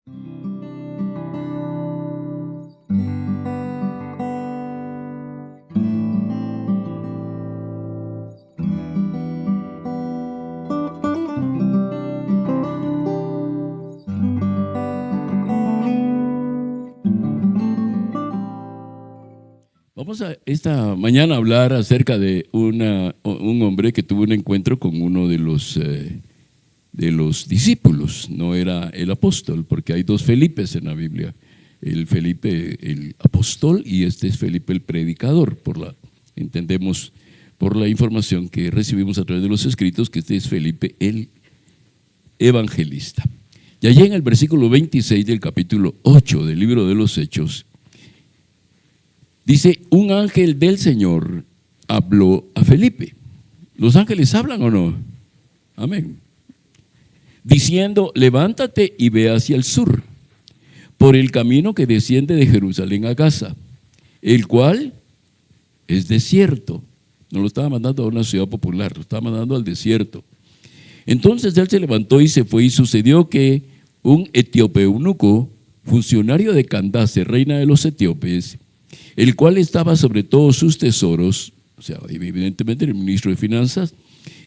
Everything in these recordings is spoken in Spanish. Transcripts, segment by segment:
Vamos a esta mañana a hablar acerca de un hombre que tuvo un encuentro con uno de los discípulos. No era el apóstol, porque hay dos Felipes en la Biblia. El Felipe el apóstol y este es Felipe el predicador. Entendemos por la información que recibimos a través de los escritos que este es Felipe el evangelista. Y allí en el versículo 26 del capítulo 8 del libro de los Hechos, dice: un ángel del Señor habló a Felipe. ¿Los ángeles hablan o no? Amén. Diciendo: levántate y ve hacia el sur, por el camino que desciende de Jerusalén a Gaza, el cual es desierto. No lo estaba mandando a una ciudad popular, lo estaba mandando al desierto. Entonces él se levantó y se fue, y sucedió que un etíope eunuco, funcionario de Candace, reina de los etíopes, el cual estaba sobre todos sus tesoros, o sea, evidentemente el ministro de Finanzas,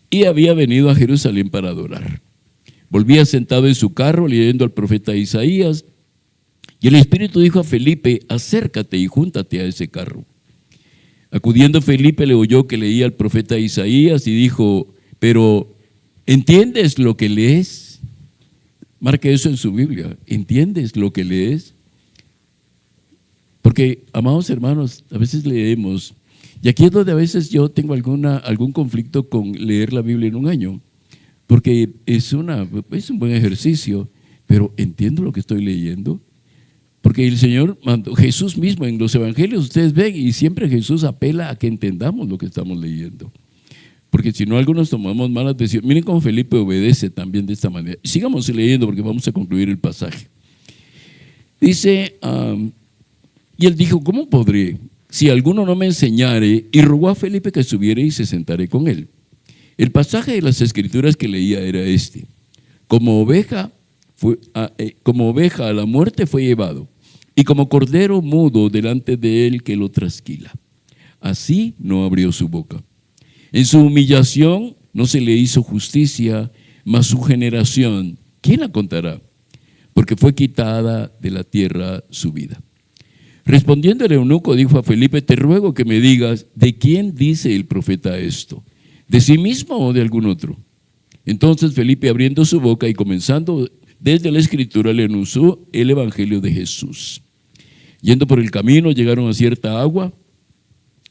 y había venido a Jerusalén para adorar. Volvía sentado en su carro leyendo al profeta Isaías, y el Espíritu dijo a Felipe: acércate y júntate a ese carro. Acudiendo Felipe le oyó que leía al profeta Isaías y dijo: pero ¿entiendes lo que lees? Marque eso en su Biblia. ¿Entiendes lo que lees? Porque, amados hermanos, a veces leemos, y aquí es donde a veces yo tengo algún conflicto con leer la Biblia en un año, porque es un buen ejercicio, pero ¿entiendo lo que estoy leyendo? Porque el Señor mandó, Jesús mismo en los evangelios, ustedes ven, y siempre Jesús apela a que entendamos lo que estamos leyendo. Porque si no, algunos tomamos malas decisiones. Miren cómo Felipe obedece también de esta manera. Sigamos leyendo porque vamos a concluir el pasaje. Dice: y él dijo: ¿cómo podré, si alguno no me enseñare? Y rogó a Felipe que subiera y se sentare con él. El pasaje de las escrituras que leía era este: como oveja a la muerte fue llevado, y como cordero mudo delante de él que lo trasquila, así no abrió su boca. En su humillación no se le hizo justicia, mas su generación, ¿quién la contará? Porque fue quitada de la tierra su vida. Respondiendo el eunuco dijo a Felipe: te ruego que me digas, ¿de quién dice el profeta esto? ¿De sí mismo o de algún otro? Entonces Felipe, abriendo su boca y comenzando desde la escritura, le anunció el evangelio de Jesús. Yendo por el camino, llegaron a cierta agua,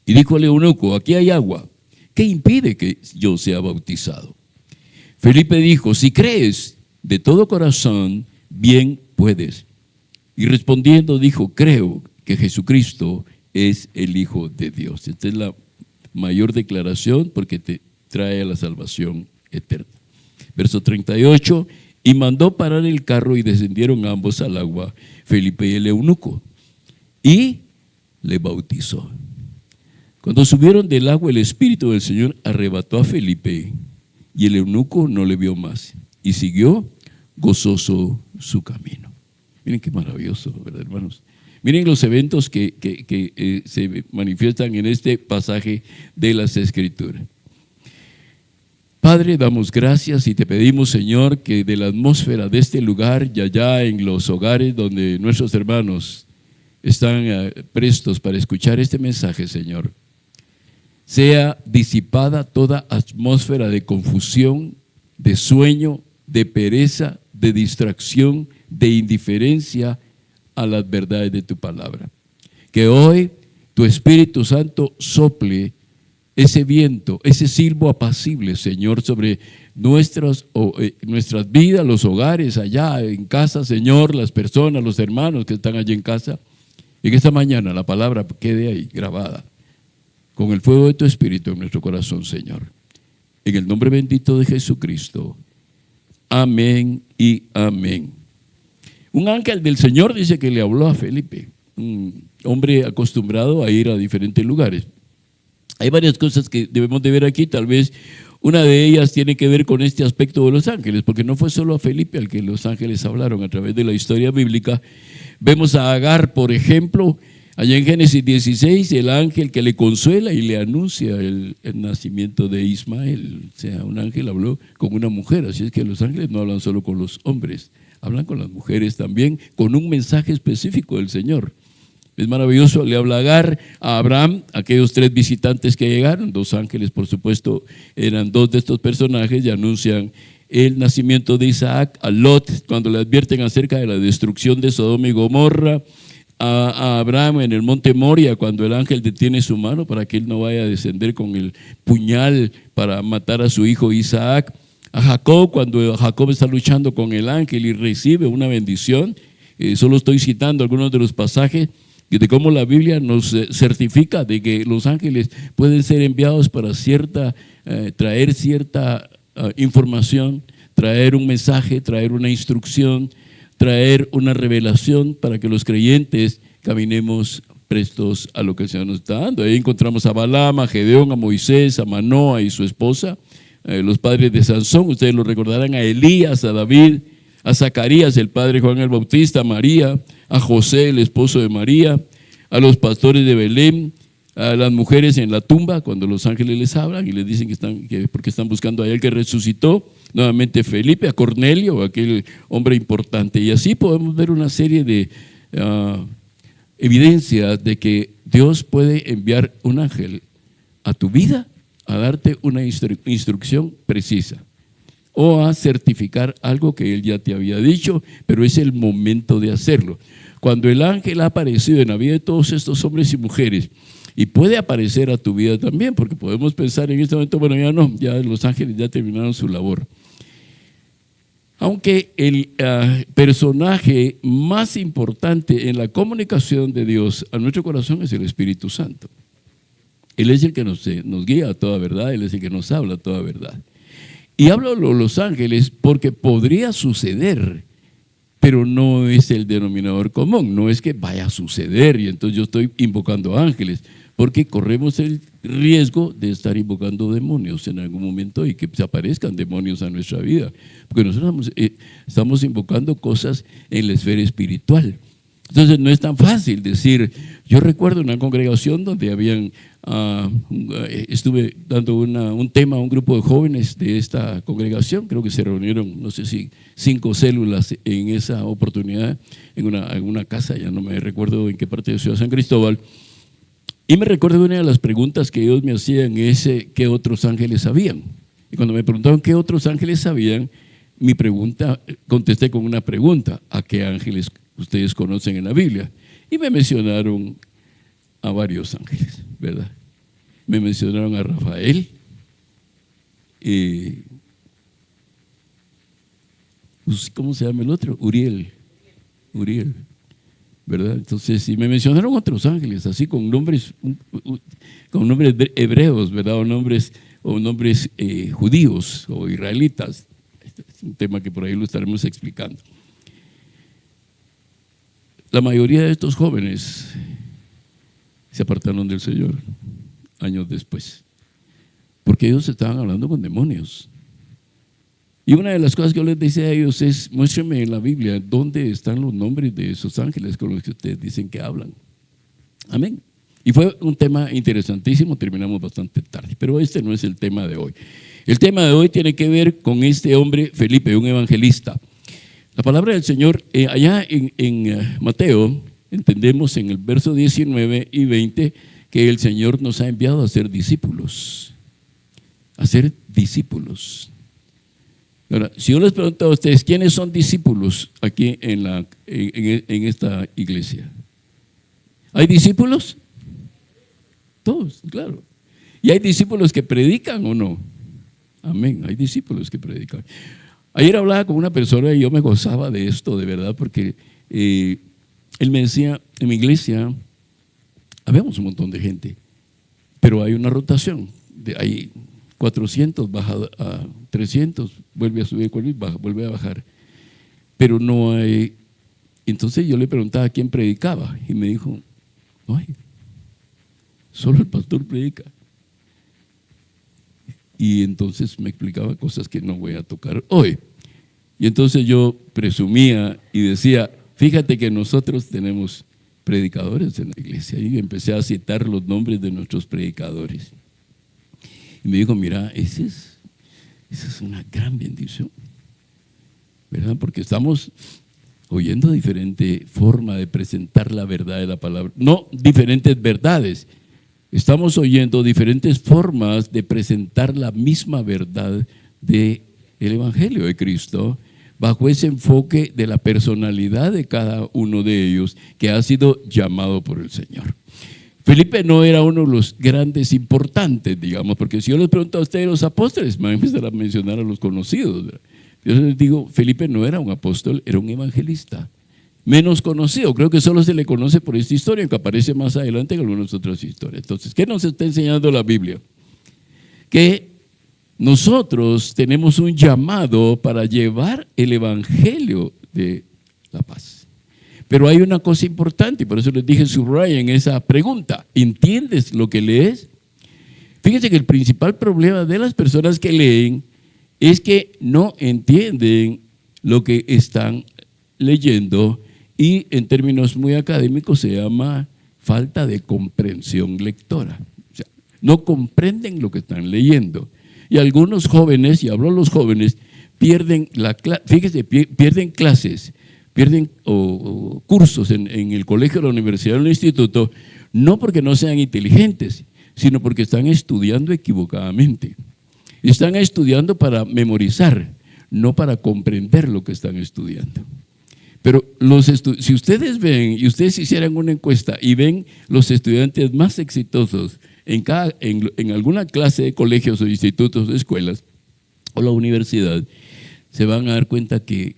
y dijo al eunuco: aquí hay agua, ¿qué impide que yo sea bautizado? Felipe dijo: si crees de todo corazón, bien puedes. Y respondiendo dijo: creo que Jesucristo es el Hijo de Dios. Esta es la mayor declaración porque te trae a la salvación eterna. Verso 38, y mandó parar el carro y descendieron ambos al agua, Felipe y el eunuco, y le bautizó. Cuando subieron del agua, el Espíritu del Señor arrebató a Felipe, y el eunuco no le vio más, y siguió gozoso su camino. Miren qué maravilloso, ¿verdad, hermanos? Miren los eventos que se manifiestan en este pasaje de las Escrituras. Padre, damos gracias y te pedimos, Señor, que de la atmósfera de este lugar y allá en los hogares donde nuestros hermanos están prestos para escuchar este mensaje, Señor, sea disipada toda atmósfera de confusión, de sueño, de pereza, de distracción, de indiferencia a las verdades de tu palabra. Que hoy tu Espíritu Santo sople ese viento, ese silbo apacible, Señor, sobre nuestras vidas, los hogares allá en casa, Señor, las personas, los hermanos que están allí en casa. Y que esta mañana la palabra quede ahí grabada con el fuego de tu Espíritu en nuestro corazón, Señor. En el nombre bendito de Jesucristo. Amén y amén. Un ángel del Señor dice que le habló a Felipe, un hombre acostumbrado a ir a diferentes lugares. Hay varias cosas que debemos de ver aquí, tal vez una de ellas tiene que ver con este aspecto de los ángeles, porque no fue solo a Felipe al que los ángeles hablaron a través de la historia bíblica. Vemos a Agar, por ejemplo, allá en Génesis 16, el ángel que le consuela y le anuncia el nacimiento de Ismael. O sea, un ángel habló con una mujer, así es que los ángeles no hablan solo con los hombres, hablan con las mujeres también, con un mensaje específico del Señor. Es maravilloso, le habla Agar, a Abraham, aquellos 3 visitantes que llegaron, 2 ángeles por supuesto, eran 2 de estos personajes y anuncian el nacimiento de Isaac. A Lot, cuando le advierten acerca de la destrucción de Sodoma y Gomorra. A Abraham en el monte Moria, cuando el ángel detiene su mano para que él no vaya a descender con el puñal para matar a su hijo Isaac. A Jacob, cuando Jacob está luchando con el ángel y recibe una bendición. Solo estoy citando algunos de los pasajes de cómo la Biblia nos certifica de que los ángeles pueden ser enviados para traer cierta información, traer un mensaje, traer una instrucción, traer una revelación para que los creyentes caminemos prestos a lo que el Señor nos está dando. Ahí encontramos a Balaam, a Gedeón, a Moisés, a Manoa y su esposa, los padres de Sansón. Ustedes lo recordarán, a Elías, a David, a Zacarías, el padre Juan el Bautista, a María, a José, el esposo de María, a los pastores de Belén, a las mujeres en la tumba, cuando los ángeles les hablan y les dicen porque están buscando a él que resucitó, nuevamente Felipe, a Cornelio, aquel hombre importante, y así podemos ver una serie de evidencias de que Dios puede enviar un ángel a tu vida a darte una instrucción precisa o a certificar algo que él ya te había dicho, pero es el momento de hacerlo. Cuando el ángel ha aparecido en la vida de todos estos hombres y mujeres, y puede aparecer a tu vida también, porque podemos pensar en este momento, bueno, ya no, ya los ángeles ya terminaron su labor. Aunque el personaje más importante en la comunicación de Dios a nuestro corazón es el Espíritu Santo. Él es el que nos guía a toda verdad, Él es el que nos habla a toda verdad. Y hablo de los ángeles porque podría suceder, pero no es el denominador común, no es que vaya a suceder y entonces yo estoy invocando ángeles, porque corremos el riesgo de estar invocando demonios en algún momento y que se aparezcan demonios a nuestra vida, porque nosotros estamos invocando cosas en la esfera espiritual. Entonces no es tan fácil decir. Yo recuerdo una congregación donde estuve dando un tema a un grupo de jóvenes de esta congregación. Creo que se reunieron, no sé si 5 células en esa oportunidad, en una casa, ya no me recuerdo en qué parte de Ciudad San Cristóbal. Y me recuerdo una de las preguntas que ellos me hacían es ¿qué otros ángeles sabían? Y cuando me preguntaron qué otros ángeles sabían, contesté con una pregunta: ¿a qué ángeles ustedes conocen en la Biblia? Y me mencionaron a varios ángeles, ¿verdad? Me mencionaron a Rafael, ¿cómo se llama el otro? Uriel, ¿verdad? Entonces, y me mencionaron otros ángeles, así con nombres hebreos, ¿verdad? O nombres judíos o israelitas. Este es un tema que por ahí lo estaremos explicando. La mayoría de estos jóvenes se apartaron del Señor años después, porque ellos estaban hablando con demonios. Y una de las cosas que yo les decía a ellos es: muéstrenme en la Biblia dónde están los nombres de esos ángeles con los que ustedes dicen que hablan. Amén. Y fue un tema interesantísimo, terminamos bastante tarde, pero este no es el tema de hoy. El tema de hoy tiene que ver con este hombre Felipe, un evangelista. La palabra del Señor, allá en Mateo, entendemos en el verso 19 y 20 que el Señor nos ha enviado a ser discípulos. A ser discípulos. Ahora, si yo les pregunto a ustedes, ¿quiénes son discípulos aquí en esta iglesia? ¿Hay discípulos? Todos, claro. ¿Y hay discípulos que predican o no? Amén, hay discípulos que predican. Ayer hablaba con una persona y yo me gozaba de esto, de verdad, porque él me decía: en mi iglesia habemos un montón de gente, pero hay una rotación, hay 400, baja a 300, vuelve a subir, vuelve a bajar, pero no hay. Entonces yo le preguntaba quién predicaba y me dijo: no hay, solo el pastor predica. y entonces me explicaba cosas que no voy a tocar hoy. Y entonces yo presumía y decía, fíjate que nosotros tenemos predicadores en la iglesia, y empecé a citar los nombres de nuestros predicadores. Y me dijo, mira, esa es una gran bendición, ¿verdad? Porque estamos oyendo diferente forma de presentar la verdad de la palabra, no diferentes verdades, estamos oyendo diferentes formas de presentar la misma verdad del Evangelio de Cristo, bajo ese enfoque de la personalidad de cada uno de ellos que ha sido llamado por el Señor. Felipe no era uno de los grandes importantes, digamos, porque si yo les pregunto a ustedes los apóstoles, me van a empezar a mencionar a los conocidos, ¿verdad? Yo les digo, Felipe no era un apóstol, era un evangelista, menos conocido. Creo que solo se le conoce por esta historia, que aparece más adelante en algunas otras historias. Entonces, ¿qué nos está enseñando la Biblia? Que nosotros tenemos un llamado para llevar el evangelio de la paz. Pero hay una cosa importante, y por eso les dije subrayen esa pregunta. ¿Entiendes lo que lees? Fíjense que el principal problema de las personas que leen es que no entienden lo que están leyendo, y en términos muy académicos se llama falta de comprensión lectora. O sea, no comprenden lo que están leyendo. Y algunos jóvenes, y hablo de los jóvenes, pierden clases, pierden cursos en el colegio, la universidad o el instituto, no porque no sean inteligentes, sino porque están estudiando equivocadamente. Están estudiando para memorizar, no para comprender lo que están estudiando. Pero si ustedes ven, y ustedes hicieran una encuesta y ven los estudiantes más exitosos en alguna clase de colegios o institutos o escuelas o la universidad, se van a dar cuenta que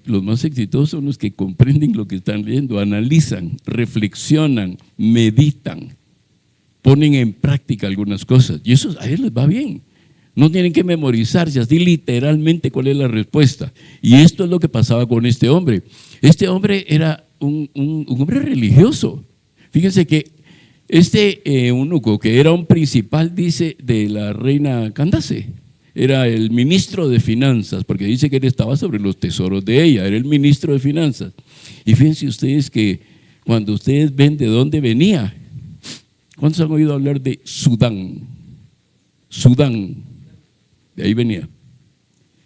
los más exitosos son los que comprenden lo que están leyendo, analizan, reflexionan, meditan, ponen en práctica algunas cosas, y eso a ellos les va bien. No tienen que memorizarse así literalmente cuál es la respuesta. Y esto es lo que pasaba con este hombre. Este hombre era un hombre religioso. Fíjense que este eunuco, que era un principal, dice, de la reina Candace, era el ministro de finanzas, porque dice que él estaba sobre los tesoros de ella, era el ministro de finanzas. Y fíjense ustedes que cuando ustedes ven de dónde venía, ¿cuántos han oído hablar de Sudán? Sudán. De ahí venía.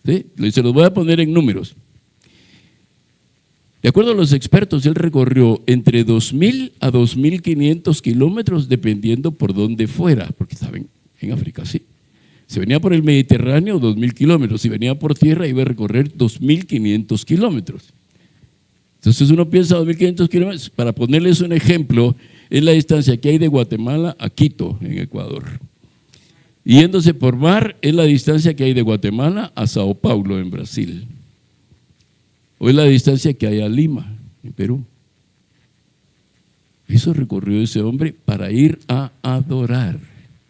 ¿Sí? Se los voy a poner en números. De acuerdo a los expertos, él recorrió entre 2.000 a 2.500 kilómetros, dependiendo por dónde fuera, porque estaba en África, ¿sí? Si venía por el Mediterráneo, 2.000 kilómetros. Si venía por tierra, iba a recorrer 2.500 kilómetros. Entonces uno piensa 2.500 kilómetros, para ponerles un ejemplo, es la distancia que hay de Guatemala a Quito, en Ecuador. Yéndose por mar es la distancia que hay de Guatemala a Sao Paulo, en Brasil. O es la distancia que hay a Lima, en Perú. Eso recorrió ese hombre para ir a adorar.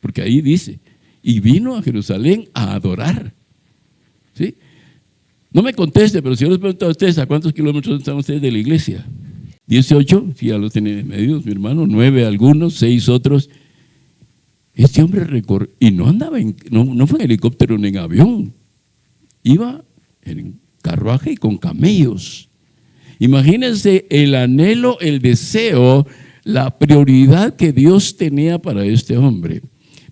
Porque ahí dice, y vino a Jerusalén a adorar. ¿Sí? No me conteste, pero si yo les pregunto a ustedes, ¿a cuántos kilómetros están ustedes de la iglesia? 18, si ya los tienen medidos, mi hermano, 9 algunos, 6 otros. Este hombre recorrió, y no andaba no fue en helicóptero ni en avión, iba en carruaje y con camellos. Imagínense el anhelo, el deseo, la prioridad que Dios tenía para este hombre.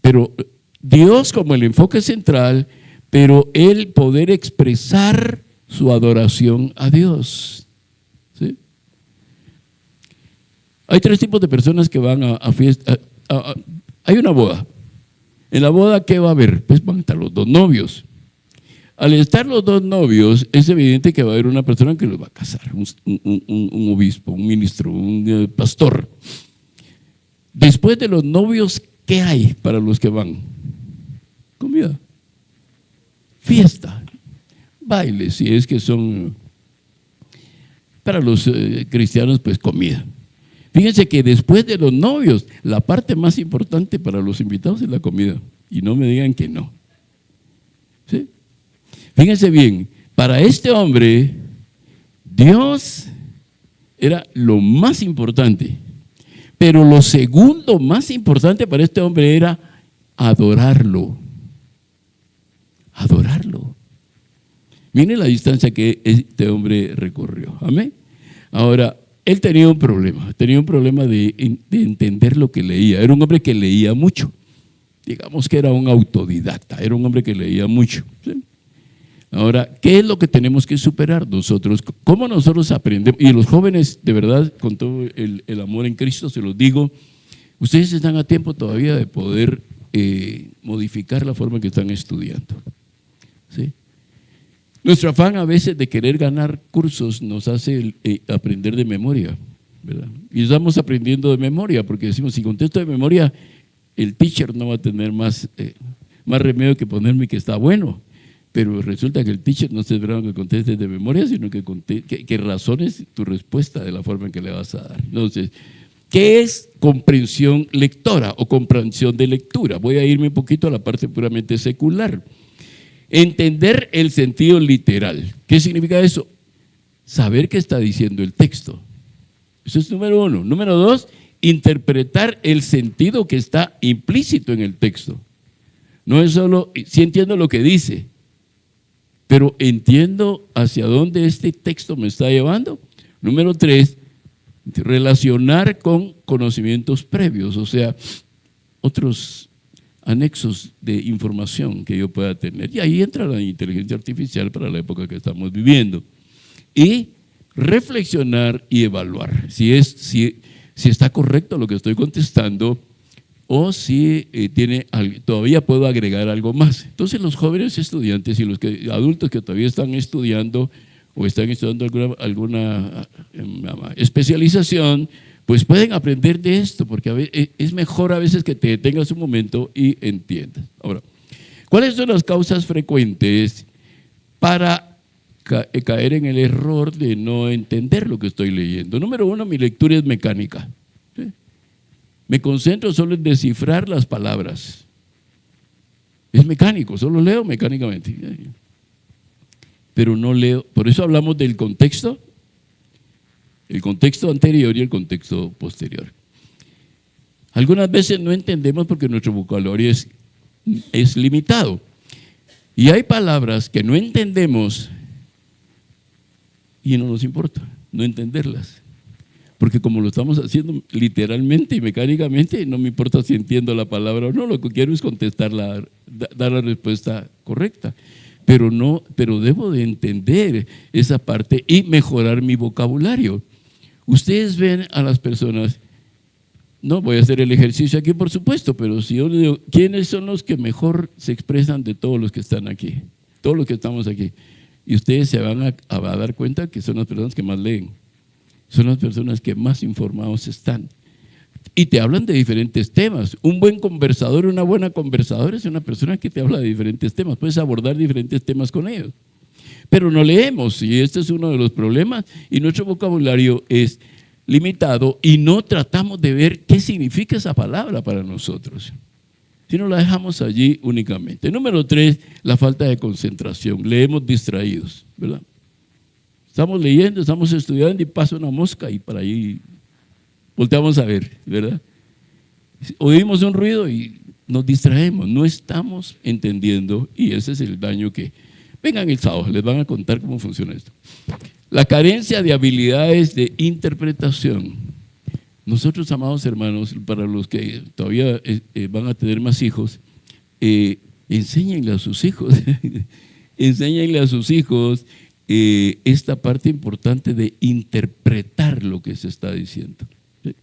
Pero Dios como el enfoque central, pero él poder expresar su adoración a Dios. ¿Sí? Hay 3 tipos de personas que van a fiesta. Hay una boda. En la boda, ¿qué va a haber? Pues van a estar los 2 novios. Al estar los 2 novios, es evidente que va a haber una persona que los va a casar, un obispo, un ministro, un pastor. Después de los novios, ¿qué hay para los que van? Comida, fiesta, bailes, si es que son para los cristianos, pues comida. Fíjense que después de los novios, la parte más importante para los invitados es la comida. Y no me digan que no. ¿Sí? Fíjense bien, para este hombre, Dios era lo más importante. Pero lo segundo más importante para este hombre era adorarlo. adorarlo. Miren la distancia que este hombre recorrió. Amén. Ahora, él tenía un problema de entender lo que leía. Era un hombre que leía mucho. Digamos que era un autodidacta, era un hombre que leía mucho. ¿Sí? Ahora, ¿qué es lo que tenemos que superar nosotros? ¿Cómo nosotros aprendemos? Y los jóvenes, de verdad, con todo el amor en Cristo, se los digo, ustedes están a tiempo todavía de poder modificar la forma en que están estudiando. ¿Sí? Nuestro afán a veces de querer ganar cursos nos hace aprender de memoria, ¿verdad? Y estamos aprendiendo de memoria porque decimos, si contesto de memoria, el teacher no va a tener más remedio que ponerme que está bueno. Pero resulta que el teacher no se espera que contestes de memoria, sino que razones tu respuesta de la forma en que le vas a dar. Entonces, ¿qué es comprensión lectora o comprensión de lectura? Voy a irme un poquito a la parte puramente secular. Entender el sentido literal. ¿Qué significa eso? Saber qué está diciendo el texto. Eso es número uno. Número dos, interpretar el sentido que está implícito en el texto. No es solo, sí entiendo lo que dice, pero entiendo hacia dónde este texto me está llevando. Número tres, relacionar con conocimientos previos, o sea, otros anexos de información que yo pueda tener. Y ahí entra la inteligencia artificial para la época que estamos viviendo. Y reflexionar y evaluar si está correcto lo que estoy contestando o si todavía puedo agregar algo más. Entonces los jóvenes estudiantes y los adultos que todavía están estudiando o están estudiando alguna especialización, pues pueden aprender de esto, porque es mejor a veces que te detengas un momento y entiendas. Ahora, ¿cuáles son las causas frecuentes para caer en el error de no entender lo que estoy leyendo? Número uno, mi lectura es mecánica. Me concentro solo en descifrar las palabras. Es mecánico, solo leo mecánicamente. Pero no leo, por eso hablamos del contexto, el contexto anterior y el contexto posterior. Algunas veces no entendemos porque nuestro vocabulario es limitado. Y hay palabras que no entendemos y no nos importa no entenderlas. Porque como lo estamos haciendo literalmente y mecánicamente, no me importa si entiendo la palabra o no, lo que quiero es dar la respuesta correcta. Pero debo de entender esa parte y mejorar mi vocabulario. Ustedes ven a las personas, no voy a hacer el ejercicio aquí por supuesto, pero si yo les digo, ¿quiénes son los que mejor se expresan de todos los que están aquí? Todos los que estamos aquí. Y ustedes se van a dar cuenta que son las personas que más leen. Son las personas que más informados están. Y te hablan de diferentes temas. Un buen conversador, una buena conversadora es una persona que te habla de diferentes temas. Puedes abordar diferentes temas con ellos. Pero no leemos, y este es uno de los problemas. Y nuestro vocabulario es limitado y no tratamos de ver qué significa esa palabra para nosotros. Si no la dejamos allí únicamente. Número tres, la falta de concentración. Leemos distraídos, ¿verdad? Estamos leyendo, estamos estudiando y pasa una mosca y para ahí volteamos a ver, ¿verdad? Oímos un ruido y nos distraemos, no estamos entendiendo y ese es el daño que… Vengan el sábado, les van a contar cómo funciona esto. La carencia de habilidades de interpretación. Nosotros, amados hermanos, para los que todavía van a tener más hijos, enséñenle a sus hijos, enséñenle a sus hijos esta parte importante de interpretar lo que se está diciendo. ¿Sí?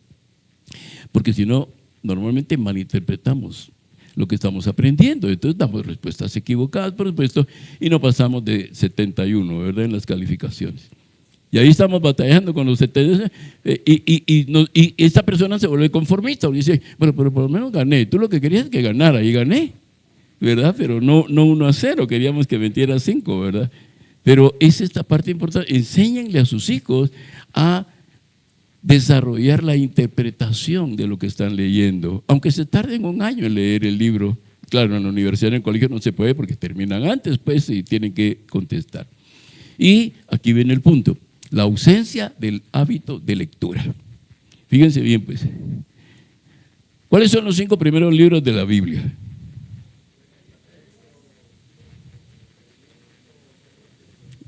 Porque si no, normalmente malinterpretamos lo que estamos aprendiendo, entonces damos respuestas equivocadas, por supuesto, y no pasamos de 71, ¿verdad?, en las calificaciones. Y ahí estamos batallando con los 70, y esta persona se vuelve conformista, dice, bueno, pero por lo menos gané, tú lo que querías es que ganara, y gané, ¿verdad? Pero no 1-0, queríamos que metiera 5, ¿verdad? Pero es esta parte importante, enséñenle a sus hijos a desarrollar la interpretación de lo que están leyendo, aunque se tarden un año en leer el libro. Claro, en la universidad, en el colegio no se puede porque terminan antes, pues, y tienen que contestar. Y aquí viene el punto, la ausencia del hábito de lectura. Fíjense bien, pues, ¿cuáles son los 5 primeros libros de la Biblia?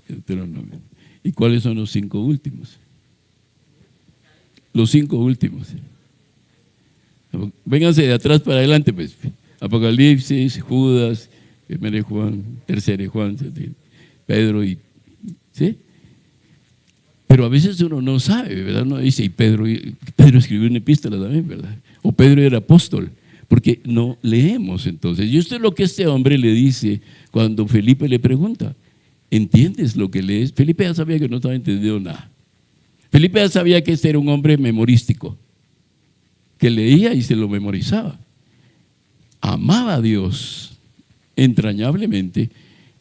Deuteronomio. ¿Y cuáles son los 5 últimos? Los 5 últimos. Vénganse de atrás para adelante, pues. Apocalipsis, Judas, 1 Juan, 3 Juan, Pedro y... ¿sí? Pero a veces uno no sabe, ¿verdad? Uno dice, y Pedro escribió una epístola también, ¿verdad? O Pedro era apóstol, porque no leemos entonces. Y esto es lo que este hombre le dice cuando Felipe le pregunta, ¿entiendes lo que lees? Felipe ya sabía que no estaba entendiendo nada. Felipe ya sabía que este era un hombre memorístico, que leía y se lo memorizaba. Amaba a Dios entrañablemente,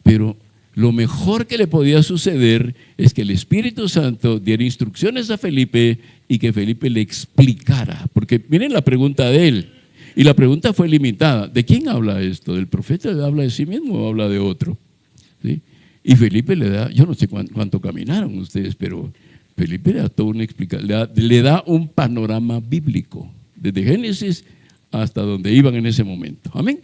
pero lo mejor que le podía suceder es que el Espíritu Santo diera instrucciones a Felipe y que Felipe le explicara. Porque miren la pregunta de él, y la pregunta fue limitada. ¿De quién habla esto? ¿Del profeta habla de sí mismo o habla de otro? ¿Sí? Y Felipe le da, yo no sé cuánto caminaron ustedes, pero Felipe le da toda una explicación, le da un panorama bíblico, desde Génesis hasta donde iban en ese momento. Amén.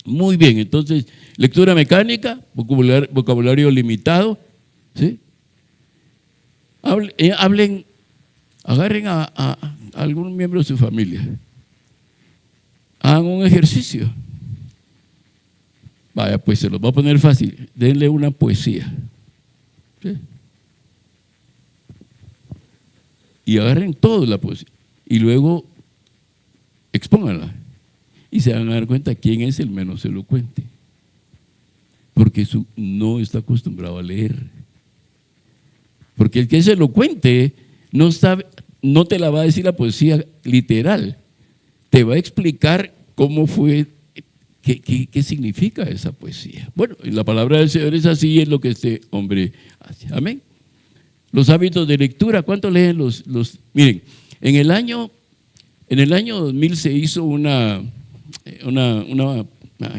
Muy bien, entonces, lectura mecánica, vocabulario limitado, ¿sí? Hablen, agarren a algún miembro de su familia, hagan un ejercicio. Vaya, pues se los va a poner fácil, denle una poesía, ¿sí? Y agarren toda la poesía y luego expónganla. Y se van a dar cuenta quién es el menos elocuente, porque no está acostumbrado a leer. Porque el que es elocuente no te la va a decir la poesía literal, te va a explicar cómo fue, qué significa esa poesía. Bueno, la palabra del Señor es así, es lo que este hombre hace. Amén. Los hábitos de lectura, ¿cuánto leen los? Miren, en el año 2000 se hizo una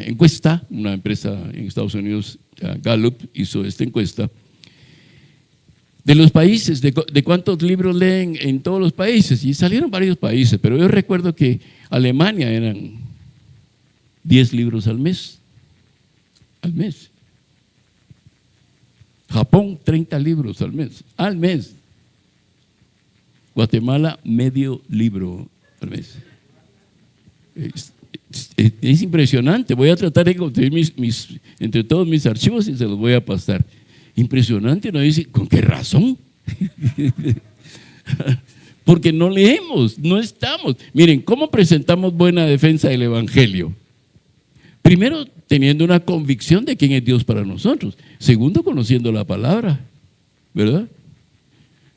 encuesta, una empresa en Estados Unidos, Gallup, hizo esta encuesta de los países, de cuántos libros leen en todos los países, y salieron varios países, pero yo recuerdo que Alemania eran 10 libros al mes. Japón, 30 libros al mes. Guatemala, medio libro al mes. Es impresionante. Voy a tratar de encontrar entre todos mis archivos y se los voy a pasar. Impresionante, uno dice, ¿con qué razón? Porque no leemos, no estamos. Miren, ¿cómo presentamos buena defensa del Evangelio? Primero, teniendo una convicción de quién es Dios para nosotros. Segundo, conociendo la palabra, ¿verdad?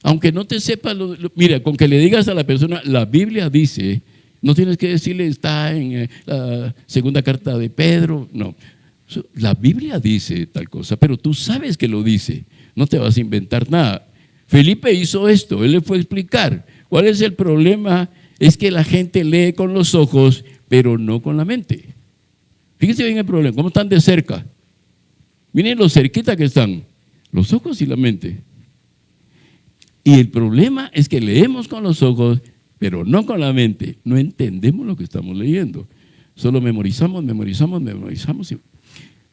Aunque no te sepas, mira, con que le digas a la persona, la Biblia dice, no tienes que decirle, está en la segunda carta de Pedro, no. La Biblia dice tal cosa, pero tú sabes que lo dice, no te vas a inventar nada. Felipe hizo esto, él le fue a explicar. ¿Cuál es el problema? Es que la gente lee con los ojos, pero no con la mente. Fíjense bien el problema, ¿cómo están de cerca? Miren lo cerquita que están, los ojos y la mente. Y el problema es que leemos con los ojos, pero no con la mente. No entendemos lo que estamos leyendo. Solo memorizamos.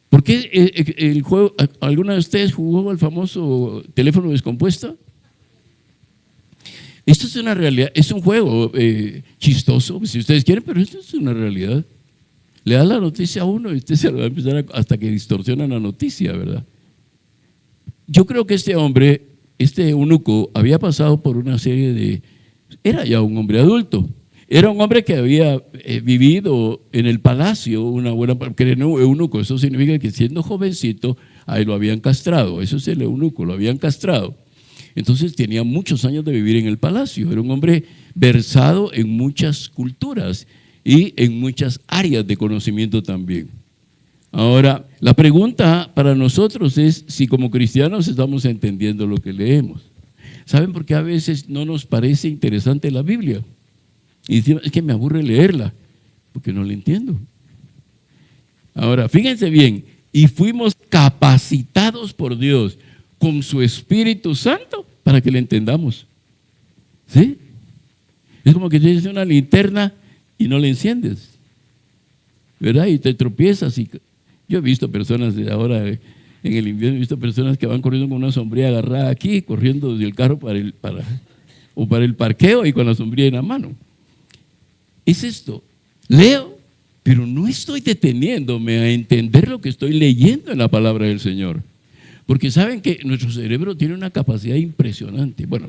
¿Por qué el juego? ¿Alguna de ustedes jugó el famoso teléfono descompuesto? Esto es una realidad, es un juego chistoso, si ustedes quieren, pero esto es una realidad. Le da la noticia a uno y usted se lo va a empezar hasta que distorsiona la noticia, ¿verdad? Yo creo que este hombre, este eunuco, había pasado por una serie era ya un hombre adulto, era un hombre que había vivido en el palacio una buena parte, que era eunuco, eso significa que siendo jovencito, ahí lo habían castrado, eso es el eunuco, lo habían castrado. Entonces tenía muchos años de vivir en el palacio, era un hombre versado en muchas culturas y en muchas áreas de conocimiento también. Ahora, la pregunta para nosotros es si como cristianos estamos entendiendo lo que leemos. ¿Saben por qué a veces no nos parece interesante la Biblia? Y decimos, es que me aburre leerla, porque no la entiendo. Ahora, fíjense bien, y fuimos capacitados por Dios con su Espíritu Santo para que la entendamos. ¿Sí? Es como que tienes una linterna y no la enciendes, ¿verdad? Y te tropiezas. Yo he visto personas de ahora en el invierno he visto personas que van corriendo con una sombrilla agarrada aquí, corriendo desde el carro para el parqueo y con la sombrilla en la mano. Es esto, leo, pero no estoy deteniéndome a entender lo que estoy leyendo en la palabra del Señor. Porque saben que nuestro cerebro tiene una capacidad impresionante. Bueno,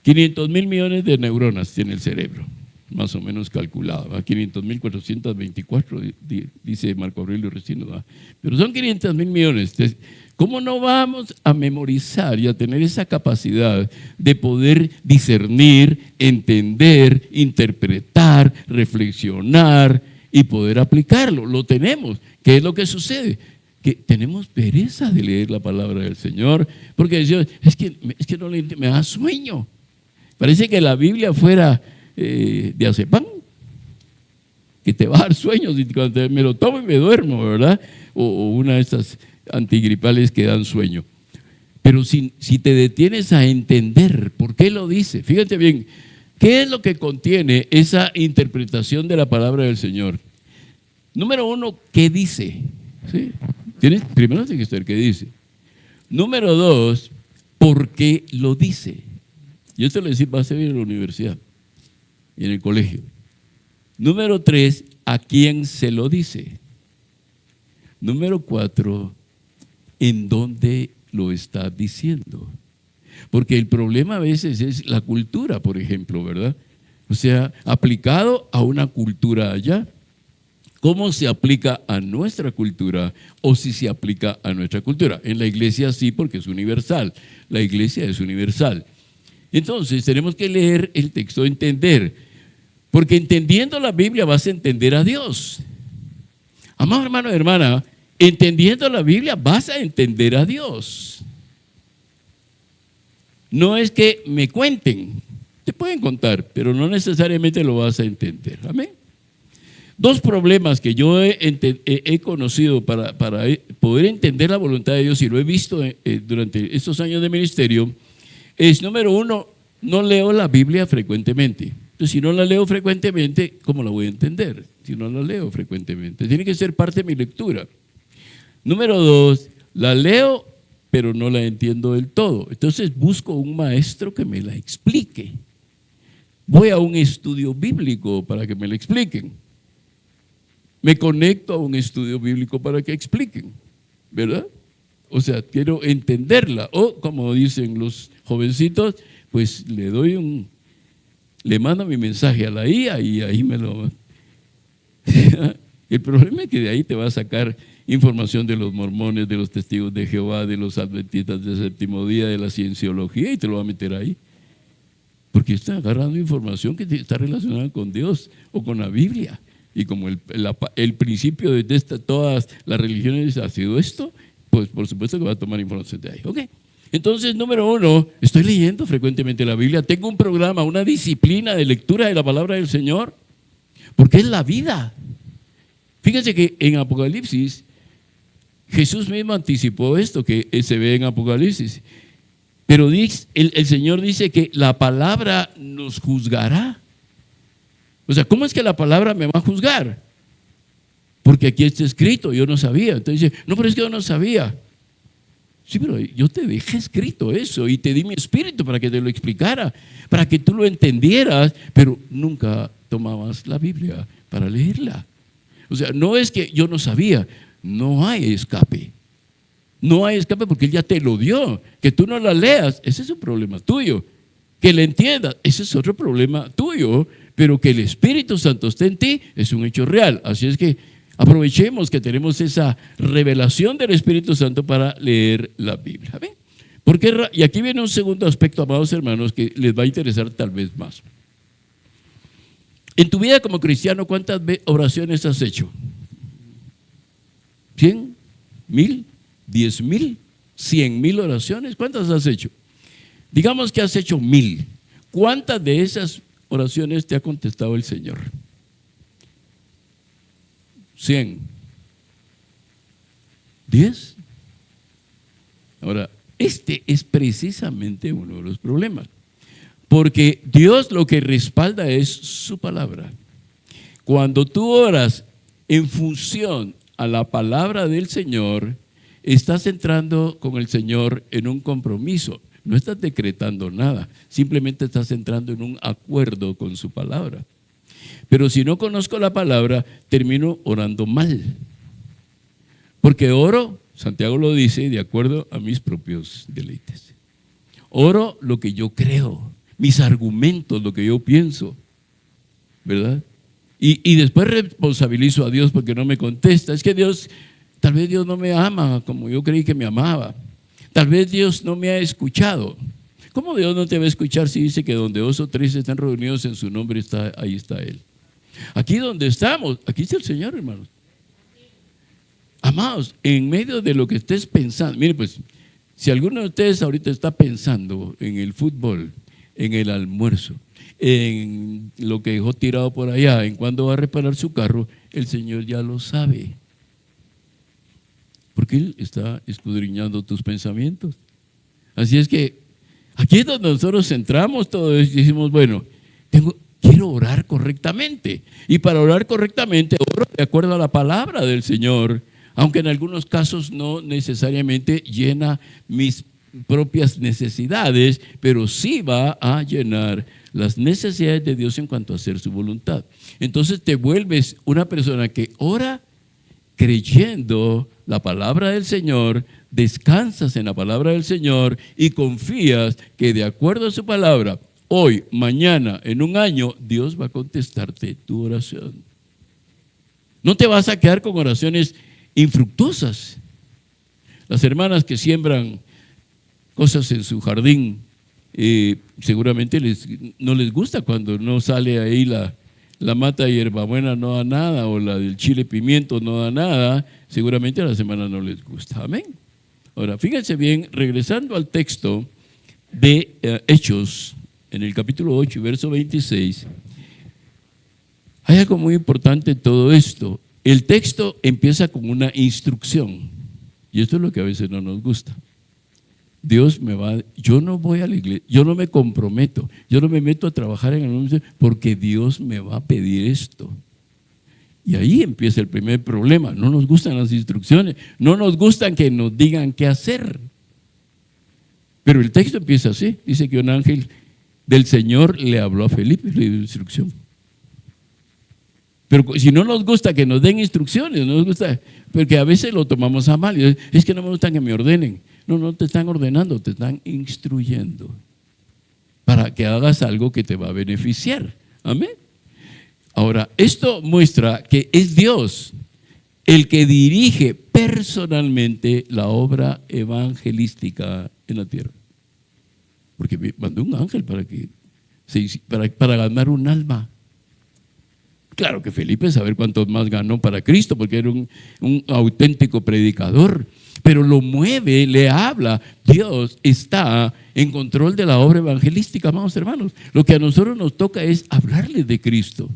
500,000 millones de neuronas tiene el cerebro, más o menos calculado. 500,424, dice Marco Aurelio Resino. Pero son 500,000 millones. ¿Cómo no vamos a memorizar y a tener esa capacidad de poder discernir, entender, interpretar, reflexionar y poder aplicarlo? Lo tenemos. ¿Qué es lo que sucede? Que tenemos pereza de leer la palabra del Señor, porque decimos, es que no me da sueño. Parece que la Biblia fuera de azepam, que te va a dar sueños y cuando me lo tomo y me duermo, ¿verdad? O una de estas antigripales que dan sueño. Pero si te detienes a entender por qué lo dice, fíjate bien, ¿qué es lo que contiene esa interpretación de la palabra del Señor? Número uno, ¿qué dice? ¿Sí? Primero tiene que saber qué dice. Número dos, ¿por qué lo dice? Y esto lo decir va a servir en la universidad y en el colegio. Número tres, ¿a quién se lo dice? Número cuatro, ¿en dónde lo está diciendo? Porque el problema a veces es la cultura, por ejemplo, ¿verdad? O sea, aplicado a una cultura allá. ¿Cómo se aplica a nuestra cultura o si se aplica a nuestra cultura? En la iglesia sí, porque es universal. La iglesia es universal. Entonces tenemos que leer el texto, entender. Porque entendiendo la Biblia vas a entender a Dios. Amado hermano y hermana, entendiendo la Biblia vas a entender a Dios. No es que me cuenten, te pueden contar, pero no necesariamente lo vas a entender. Amén. Dos problemas que yo he conocido para poder entender la voluntad de Dios y lo he visto durante estos años de ministerio es, número uno, no leo la Biblia frecuentemente. Entonces, si no la leo frecuentemente, ¿cómo la voy a entender? Si no la leo frecuentemente, tiene que ser parte de mi lectura. Número dos, la leo, pero no la entiendo del todo. Entonces busco un maestro que me la explique. Voy a un estudio bíblico para que me la expliquen. Me conecto a un estudio bíblico para que expliquen, ¿verdad? O sea, quiero entenderla. O como dicen los jovencitos, pues le mando mi mensaje a la IA y ahí me lo... El problema es que de ahí te va a sacar información de los mormones, de los testigos de Jehová, de los adventistas del séptimo día, de la cienciología y te lo va a meter ahí. Porque está agarrando información que está relacionada con Dios o con la Biblia. Y como el principio de todas las religiones ha sido esto, pues por supuesto que va a tomar información de ahí. ¿Okay? Entonces, número uno, estoy leyendo frecuentemente la Biblia. Tengo un programa, una disciplina de lectura de la palabra del Señor, porque es la vida. Fíjense que en Apocalipsis, Jesús mismo anticipó esto que se ve en Apocalipsis. Pero el Señor dice que la palabra nos juzgará. O sea, ¿cómo es que la palabra me va a juzgar? Porque aquí está escrito, yo no sabía. Entonces dice, no, pero es que yo no sabía. Sí, pero yo te dejé escrito eso y te di mi espíritu para que te lo explicara, para que tú lo entendieras, pero nunca tomabas la Biblia para leerla. O sea, no es que yo no sabía, no hay escape. No hay escape porque Él ya te lo dio. Que tú no la leas, ese es un problema tuyo. Que la entiendas, ese es otro problema tuyo. Pero que el Espíritu Santo esté en ti es un hecho real. Así es que aprovechemos que tenemos esa revelación del Espíritu Santo para leer la Biblia. ¿Ven? Y aquí viene un segundo aspecto, amados hermanos, que les va a interesar tal vez más. En tu vida como cristiano, ¿cuántas oraciones has hecho? ¿100? ¿1000? ¿10,000? ¿100,000 oraciones? ¿Cuántas has hecho? Digamos que has hecho 1000. ¿Cuántas de esas oraciones te ha contestado el Señor? 100. 10. Ahora, este es precisamente uno de los problemas, porque Dios lo que respalda es su palabra. Cuando tú oras en función a la palabra del Señor, estás entrando con el Señor en un compromiso. No estás decretando nada, simplemente estás entrando en un acuerdo con su palabra. Pero si no conozco la palabra, termino orando mal. Porque oro, Santiago lo dice, de acuerdo a mis propios deleites. Oro lo que yo creo, mis argumentos, lo que yo pienso, ¿verdad? Y después responsabilizo a Dios porque no me contesta. Es que tal vez Dios no me ama como yo creí que me amaba. Tal vez Dios no me ha escuchado. ¿Cómo Dios no te va a escuchar si dice que donde 2 o 3 están reunidos en su nombre, ahí está Él? Aquí donde estamos, aquí está el Señor, hermanos. Amados, en medio de lo que estés pensando, mire pues, si alguno de ustedes ahorita está pensando en el fútbol, en el almuerzo, en lo que dejó tirado por allá, en cuándo va a reparar su carro, el Señor ya lo sabe. Porque Él está escudriñando tus pensamientos. Así es que aquí es donde nosotros centramos todo eso y decimos, bueno, quiero orar correctamente. Y para orar correctamente, oro de acuerdo a la palabra del Señor, aunque en algunos casos no necesariamente llena mis propias necesidades, pero sí va a llenar las necesidades de Dios en cuanto a hacer su voluntad. Entonces te vuelves una persona que ora creyendo la palabra del Señor, descansas en la palabra del Señor y confías que de acuerdo a su palabra, hoy, mañana, en un año, Dios va a contestarte tu oración. No te vas a quedar con oraciones infructuosas. Las hermanas que siembran cosas en su jardín, seguramente no les gusta cuando no sale ahí la mata de hierbabuena, no da nada, o la del chile pimiento no da nada, seguramente a la semana no les gusta. Amén. Ahora, fíjense bien, regresando al texto de Hechos, en el capítulo 8, verso 26, hay algo muy importante en todo esto. El texto empieza con una instrucción, y esto es lo que a veces no nos gusta. Yo no voy a la iglesia, yo no me comprometo, yo no me meto a trabajar en el nombre porque Dios me va a pedir esto. Y ahí empieza el primer problema. No nos gustan las instrucciones, no nos gustan que nos digan qué hacer. Pero el texto empieza así, dice que un ángel del Señor le habló a Felipe y le dio instrucción. Pero si no nos gusta que nos den instrucciones, no nos gusta, porque a veces lo tomamos a mal. Es que no me gusta que me ordenen. No te están ordenando, te están instruyendo para que hagas algo que te va a beneficiar. Amén. Ahora, esto muestra que es Dios el que dirige personalmente la obra evangelística en la tierra. Porque mandó un ángel para ganar un alma. Claro que Felipe saber cuántos más ganó para Cristo, porque era un auténtico predicador. Pero lo mueve, le habla. Dios está en control de la obra evangelística, amados hermanos. Lo que a nosotros nos toca es hablarle de Cristo.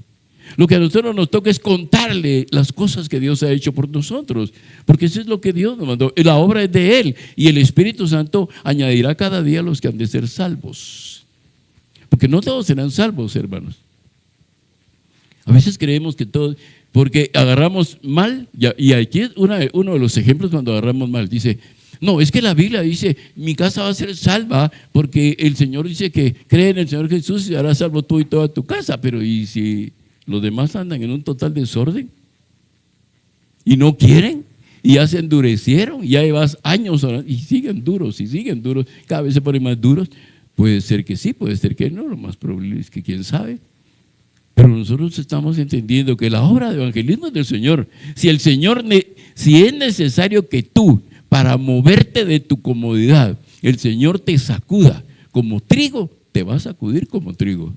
Lo que a nosotros nos toca es contarle las cosas que Dios ha hecho por nosotros, porque eso es lo que Dios nos mandó. La obra es de Él y el Espíritu Santo añadirá cada día a los que han de ser salvos. Porque no todos serán salvos, hermanos. A veces creemos que todos, porque agarramos mal, y aquí es uno de los ejemplos cuando agarramos mal. Dice, no, es que la Biblia dice, mi casa va a ser salva porque el Señor dice que cree en el Señor Jesús y hará salvo tú y toda tu casa. Pero ¿y si los demás andan en un total desorden? Y no quieren, y ya se endurecieron, y ya llevas años y siguen duros, cada vez se ponen más duros. Puede ser que sí, puede ser que no, lo más probable es que quién sabe. Pero nosotros estamos entendiendo que la obra de evangelismo es del Señor. Si es necesario que tú, para moverte de tu comodidad, el Señor te sacuda como trigo, te va a sacudir como trigo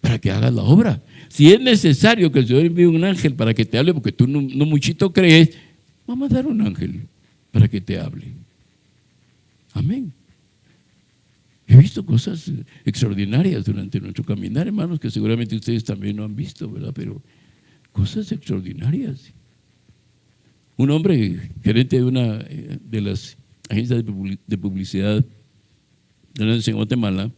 para que hagas la obra. Si es necesario que el Señor envíe un ángel para que te hable, porque tú no muchito crees, vamos a dar un ángel para que te hable. Amén. He visto cosas extraordinarias durante nuestro caminar, hermanos, que seguramente ustedes también no han visto, ¿verdad? Pero cosas extraordinarias. Un hombre, gerente de una de las agencias de publicidad en Guatemala,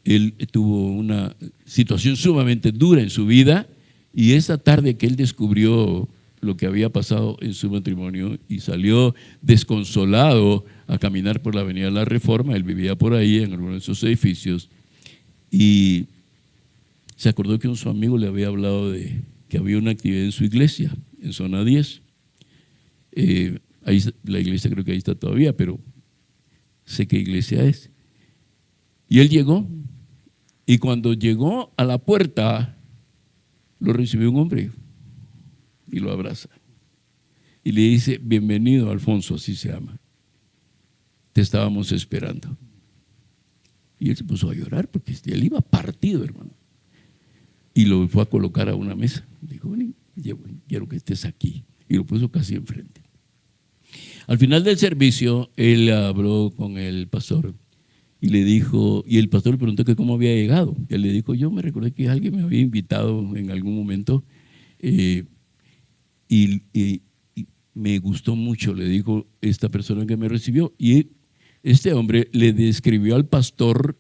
él tuvo una situación sumamente dura en su vida y esa tarde que él descubrió lo que había pasado en su matrimonio y salió desconsolado a caminar por la avenida de la Reforma. Él vivía por ahí en alguno de esos edificios y se acordó que su amigo le había hablado de que había una actividad en su iglesia, en zona 10. Ahí, la iglesia creo que ahí está todavía, pero sé qué iglesia es. Y él llegó, y cuando llegó a la puerta, lo recibió un hombre y lo abraza. Y le dice: bienvenido, Alfonso, así se llama. Te estábamos esperando. Y él se puso a llorar porque él iba partido, hermano. Y lo fue a colocar a una mesa. Dijo: quiero que estés aquí. Y lo puso casi enfrente. Al final del servicio, él habló con el pastor y le dijo, y el pastor le preguntó que cómo había llegado. Él le dijo: yo me recordé que alguien me había invitado en algún momento y me gustó mucho, le dijo esta persona que me recibió. Y este hombre le describió al pastor,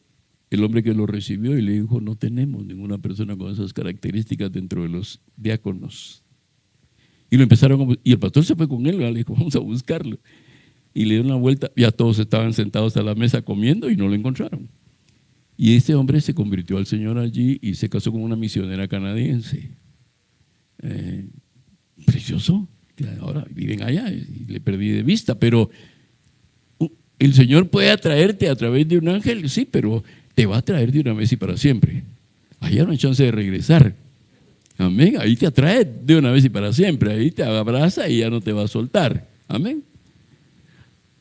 el hombre que lo recibió, y le dijo: no tenemos ninguna persona con esas características dentro de los diáconos. Y lo empezaron, y el pastor se fue con él, le dijo: vamos a buscarlo. Y le dio una vuelta, ya todos estaban sentados a la mesa comiendo y no lo encontraron. Y este hombre se convirtió al Señor allí y se casó con una misionera canadiense. Precioso, ahora viven allá y le perdí de vista, pero el Señor puede atraerte a través de un ángel, sí, pero te va a traer de una vez y para siempre. Allá no hay chance de regresar. Amén, ahí te atrae de una vez y para siempre, ahí te abraza y ya no te va a soltar. Amén.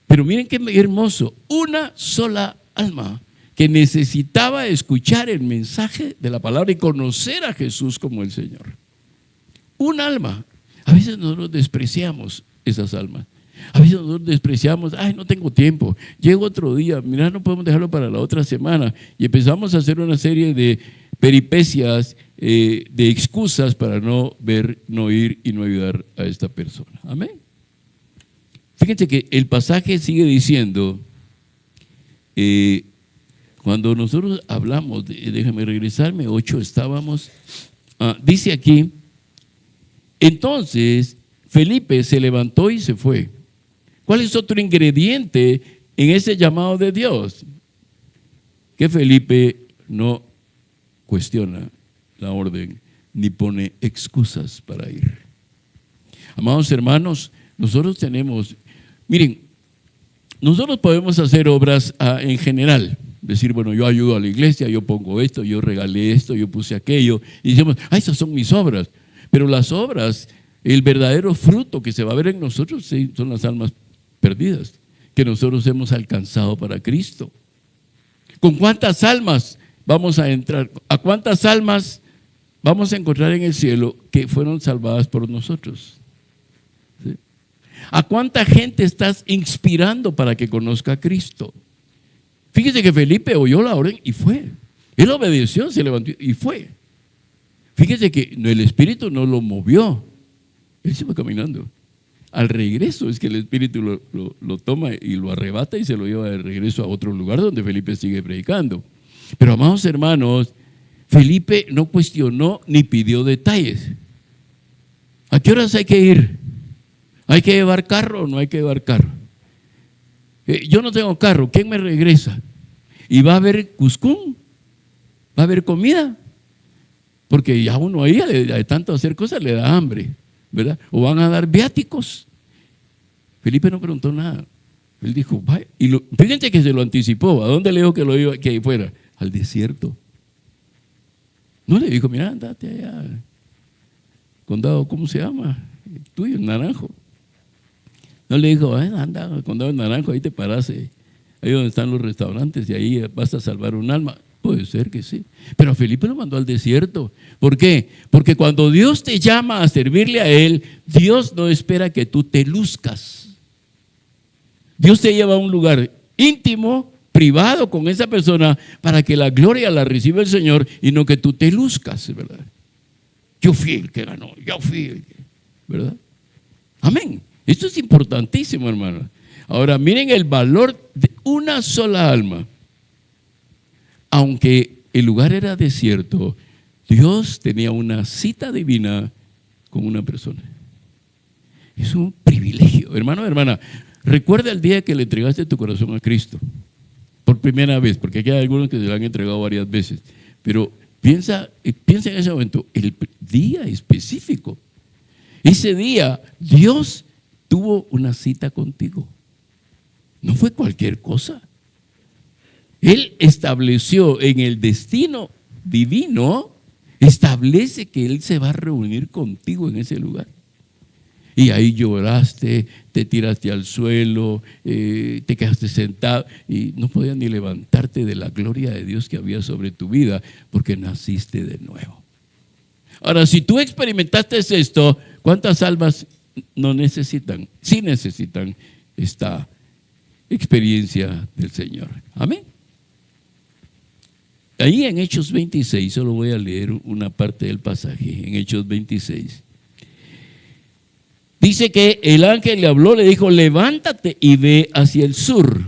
Pero miren qué hermoso, una sola alma que necesitaba escuchar el mensaje de la palabra y conocer a Jesús como el Señor. Un alma. A veces nosotros despreciamos esas almas. A veces nosotros despreciamos: ay, no tengo tiempo, llego otro día, mira, no podemos dejarlo para la otra semana. Y empezamos a hacer una serie de peripecias, de excusas para no ver, no ir y no ayudar a esta persona. Amén. Fíjense que el pasaje sigue diciendo, cuando nosotros hablamos, déjame regresarme, 8 estábamos, dice aquí: entonces Felipe se levantó y se fue. ¿Cuál es otro ingrediente en ese llamado de Dios? Que Felipe no cuestiona la orden ni pone excusas para ir. Amados hermanos, nosotros tenemos, miren, nosotros podemos hacer obras en general, decir: bueno, yo ayudo a la iglesia, yo pongo esto, yo regalé esto, yo puse aquello, y decimos: esas son mis obras. Pero las obras, el verdadero fruto que se va a ver en nosotros, sí, son las almas perdidas que nosotros hemos alcanzado para Cristo. ¿Con cuántas almas vamos a entrar? ¿A cuántas almas vamos a encontrar en el cielo que fueron salvadas por nosotros? ¿Sí? ¿A cuánta gente estás inspirando para que conozca a Cristo? Fíjese que Felipe oyó la orden y fue. Él obedeció, se levantó y fue. Fíjese que el Espíritu no lo movió. Él se va caminando. Al regreso es que el Espíritu lo toma y lo arrebata y se lo lleva de regreso a otro lugar donde Felipe sigue predicando. Pero amados hermanos, Felipe no cuestionó ni pidió detalles. ¿A qué horas hay que ir? ¿Hay que llevar carro o no hay que llevar carro? Yo no tengo carro, ¿quién me regresa? ¿Y va a haber cuscún? ¿Va a haber comida? Porque ya uno ahí de tanto hacer cosas le da hambre, ¿verdad? O van a dar viáticos. Felipe no preguntó nada. Él dijo: vaya. Y fíjense que se lo anticipó. ¿A dónde le dijo que lo iba, que ahí fuera? Al desierto. No le dijo: mira, andate allá, condado, ¿cómo se llama? El tuyo, Naranjo. No le dijo: anda, condado Naranjo, ahí te paras, ahí donde están los restaurantes, y ahí vas a salvar un alma. Puede ser que sí. Pero a Felipe lo mandó al desierto. ¿Por qué? Porque cuando Dios te llama a servirle a Él, Dios no espera que tú te luzcas. Dios te lleva a un lugar íntimo, privado con esa persona, para que la gloria la reciba el Señor y no que tú te luzcas, ¿verdad? Yo fui el que ganó, yo fui el que, ¿verdad? Amén. Esto es importantísimo, hermano. Ahora, miren el valor de una sola alma. Aunque el lugar era desierto, Dios tenía una cita divina con una persona. Es un privilegio. Hermano, hermana, recuerda el día que le entregaste tu corazón a Cristo. Por primera vez, porque aquí hay algunos que se lo han entregado varias veces. Pero piensa en ese momento, el día específico. Ese día Dios tuvo una cita contigo. No fue cualquier cosa. Él estableció en el destino divino, establece que Él se va a reunir contigo en ese lugar. Y ahí lloraste, te tiraste al suelo, te quedaste sentado y no podías ni levantarte de la gloria de Dios que había sobre tu vida porque naciste de nuevo. Ahora, si tú experimentaste esto, ¿cuántas almas no necesitan? Sí necesitan esta experiencia del Señor. Amén. Ahí en Hechos 26, solo voy a leer una parte del pasaje, en Hechos 26. Dice que el ángel le habló, le dijo, levántate y ve hacia el sur,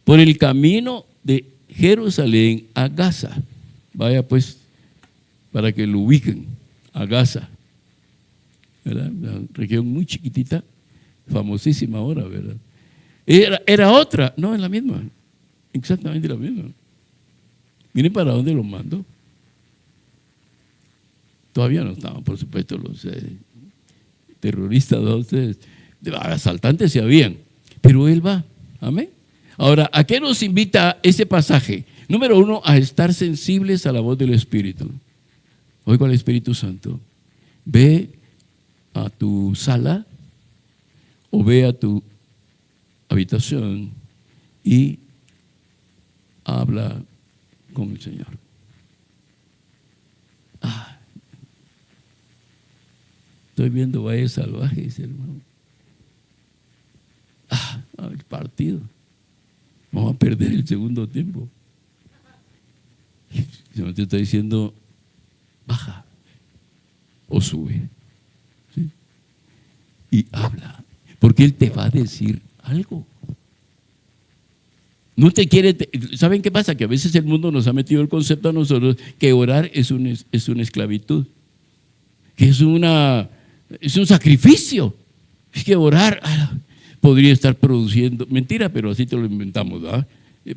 por el camino de Jerusalén a Gaza. Vaya pues, para que lo ubiquen, a Gaza, ¿verdad? Una región muy chiquitita, famosísima ahora, ¿verdad? Era otra, no, es la misma, exactamente la misma. Miren para dónde los mando. Todavía no estaban, por supuesto, los terroristas, asaltantes se habían, pero él va, amén. Ahora, ¿a qué nos invita ese pasaje? Número 1, a estar sensibles a la voz del Espíritu. Oiga al Espíritu Santo, ve a tu sala o ve a tu habitación y habla con el Señor. Estoy viendo valles salvajes, hermano. El partido. Vamos a perder el segundo tiempo. El Señor te está diciendo, baja o sube. ¿Sí? Y habla. Porque Él te va a decir algo. No te quiere. ¿Saben qué pasa? Que a veces el mundo nos ha metido el concepto a nosotros que orar es una esclavitud. Que es un sacrificio. Es que orar podría estar produciendo, mentira, pero así te lo inventamos, ¿verdad?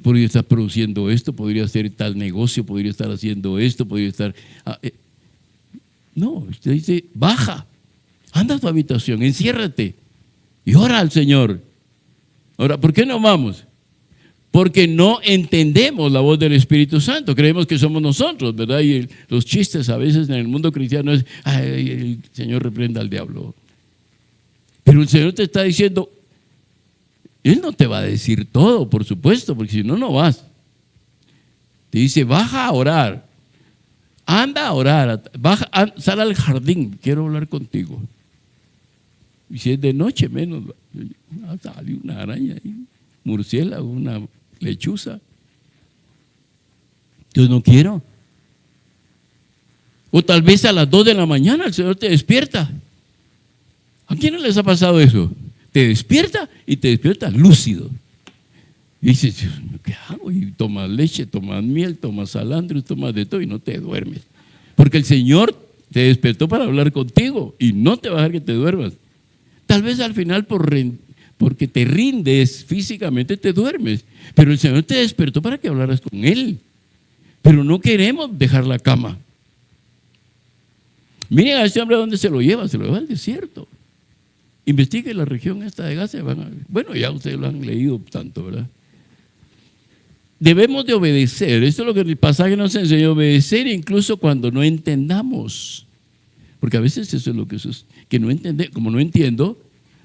Podría estar produciendo esto, podría hacer tal negocio, podría estar haciendo esto, podría estar. No, usted dice, baja, anda a tu habitación, enciérrate y ora al Señor. Ahora, ¿por qué no vamos? Porque no entendemos la voz del Espíritu Santo, creemos que somos nosotros, ¿verdad? Y los chistes a veces en el mundo cristiano es, el Señor reprenda al diablo. Pero el Señor te está diciendo, Él no te va a decir todo, por supuesto, porque si no, no vas. Te dice, baja a orar, anda a orar, sal al jardín, quiero hablar contigo. Y si es de noche menos, sale una araña ahí, murciélago, una lechuza. Yo no quiero. O tal vez a las 2 de la mañana el Señor te despierta. ¿A quiénes les ha pasado eso? Te despierta y te despierta lúcido. Y dices, ¿qué hago? Y tomas leche, tomas miel, tomas salandro, tomas de todo y no te duermes. Porque el Señor te despertó para hablar contigo y no te va a dejar que te duermas. Tal vez al final porque te rindes físicamente te duermes, pero el Señor te despertó para que hablaras con Él. Pero no queremos dejar la cama. Miren a ese hombre a dónde se lo lleva al desierto. Investigue la región esta de Gaza. Bueno, ya ustedes lo han leído tanto, ¿verdad? Debemos de obedecer. Esto es lo que el pasaje nos enseña, obedecer incluso cuando no entendamos. Porque a veces eso es lo que no entendemos, como no entiendo,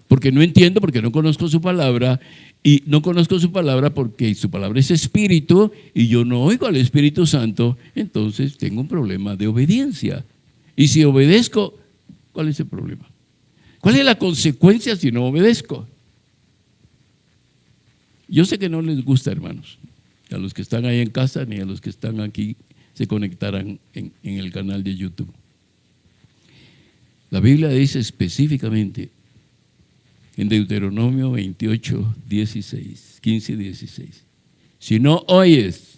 porque no conozco su palabra, y no conozco su palabra porque su palabra es espíritu y yo no oigo al Espíritu Santo, entonces tengo un problema de obediencia. Y si obedezco, ¿cuál es el problema? ¿Cuál es la consecuencia si no obedezco? Yo sé que no les gusta, hermanos, a los que están ahí en casa ni a los que están aquí se conectarán en el canal de YouTube. La Biblia dice específicamente en Deuteronomio 28, 16, 15 y 16. Si no oyes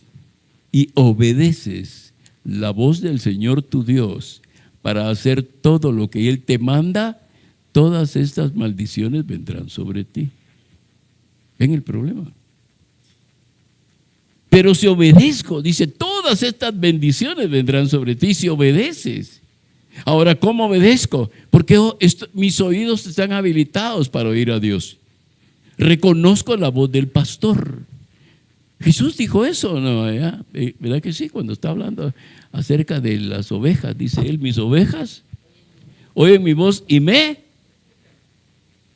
y obedeces la voz del Señor tu Dios para hacer todo lo que Él te manda, todas estas maldiciones vendrán sobre ti. ¿Ven el problema? Pero si obedezco, dice, todas estas bendiciones vendrán sobre ti si obedeces. Ahora, ¿cómo obedezco? Porque mis oídos están habilitados para oír a Dios. Reconozco la voz del pastor. Jesús dijo eso, ¿no? ¿Verdad que sí? Cuando está hablando acerca de las ovejas, dice él, mis ovejas oyen mi voz y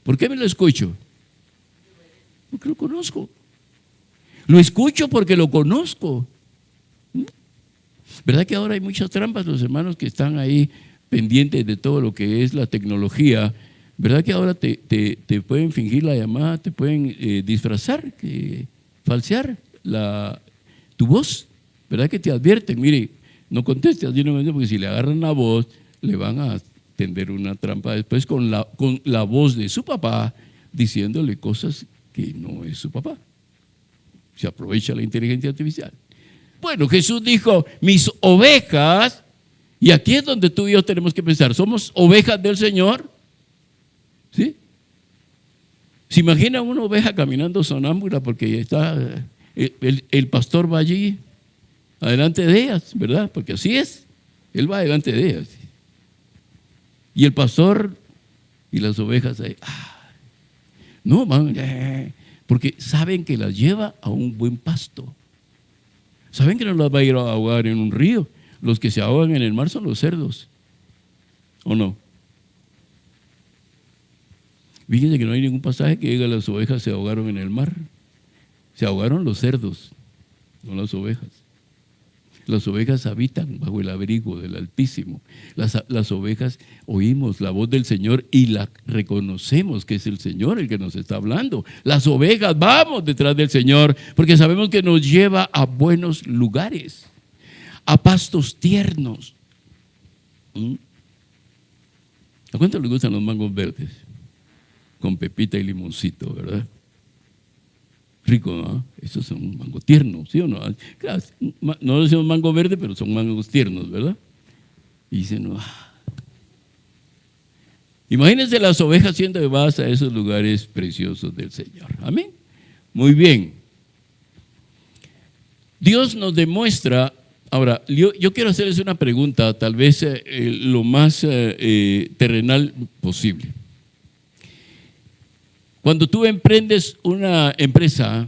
¿por qué me lo escucho? Porque lo conozco. Lo escucho porque lo conozco. ¿Verdad que ahora hay muchas trampas? Los hermanos que están ahí pendientes de todo lo que es la tecnología, ¿verdad que ahora te pueden fingir la llamada, te pueden disfrazar, falsear tu voz? ¿Verdad que te advierten? Mire, no contestes, porque si le agarran la voz, le van a tender una trampa después con la voz de su papá, diciéndole cosas que no es su papá. Se aprovecha la inteligencia artificial. Bueno, Jesús dijo, mis ovejas, y aquí es donde tú y yo tenemos que pensar, ¿somos ovejas del Señor? ¿Sí? ¿Se imagina una oveja caminando sonámbula porque está el pastor va allí adelante de ellas, ¿verdad? Porque así es, él va delante de ellas. Y el pastor y las ovejas ahí, no van, porque saben que las lleva a un buen pasto. Saben que no las va a ir a ahogar en un río. Los que se ahogan en el mar son los cerdos, ¿o no? Fíjense que no hay ningún pasaje que diga las ovejas se ahogaron en el mar. Se ahogaron los cerdos, no las ovejas. Las ovejas habitan bajo el abrigo del Altísimo. Las ovejas oímos la voz del Señor y la reconocemos que es el Señor el que nos está hablando. Las ovejas vamos detrás del Señor porque sabemos que nos lleva a buenos lugares, a pastos tiernos. ¿A cuánto les gustan los mangos verdes? Con pepita y limoncito, ¿verdad? Rico, ¿no? Esos son mangos tiernos, ¿sí o no? Claro, no decimos mango verde, pero son mangos tiernos, ¿verdad? Y dicen, imagínense las ovejas siendo llevadas a esos lugares preciosos del Señor. Amén. Muy bien. Dios nos demuestra. Ahora, yo quiero hacerles una pregunta, tal vez lo más terrenal posible. Cuando tú emprendes una empresa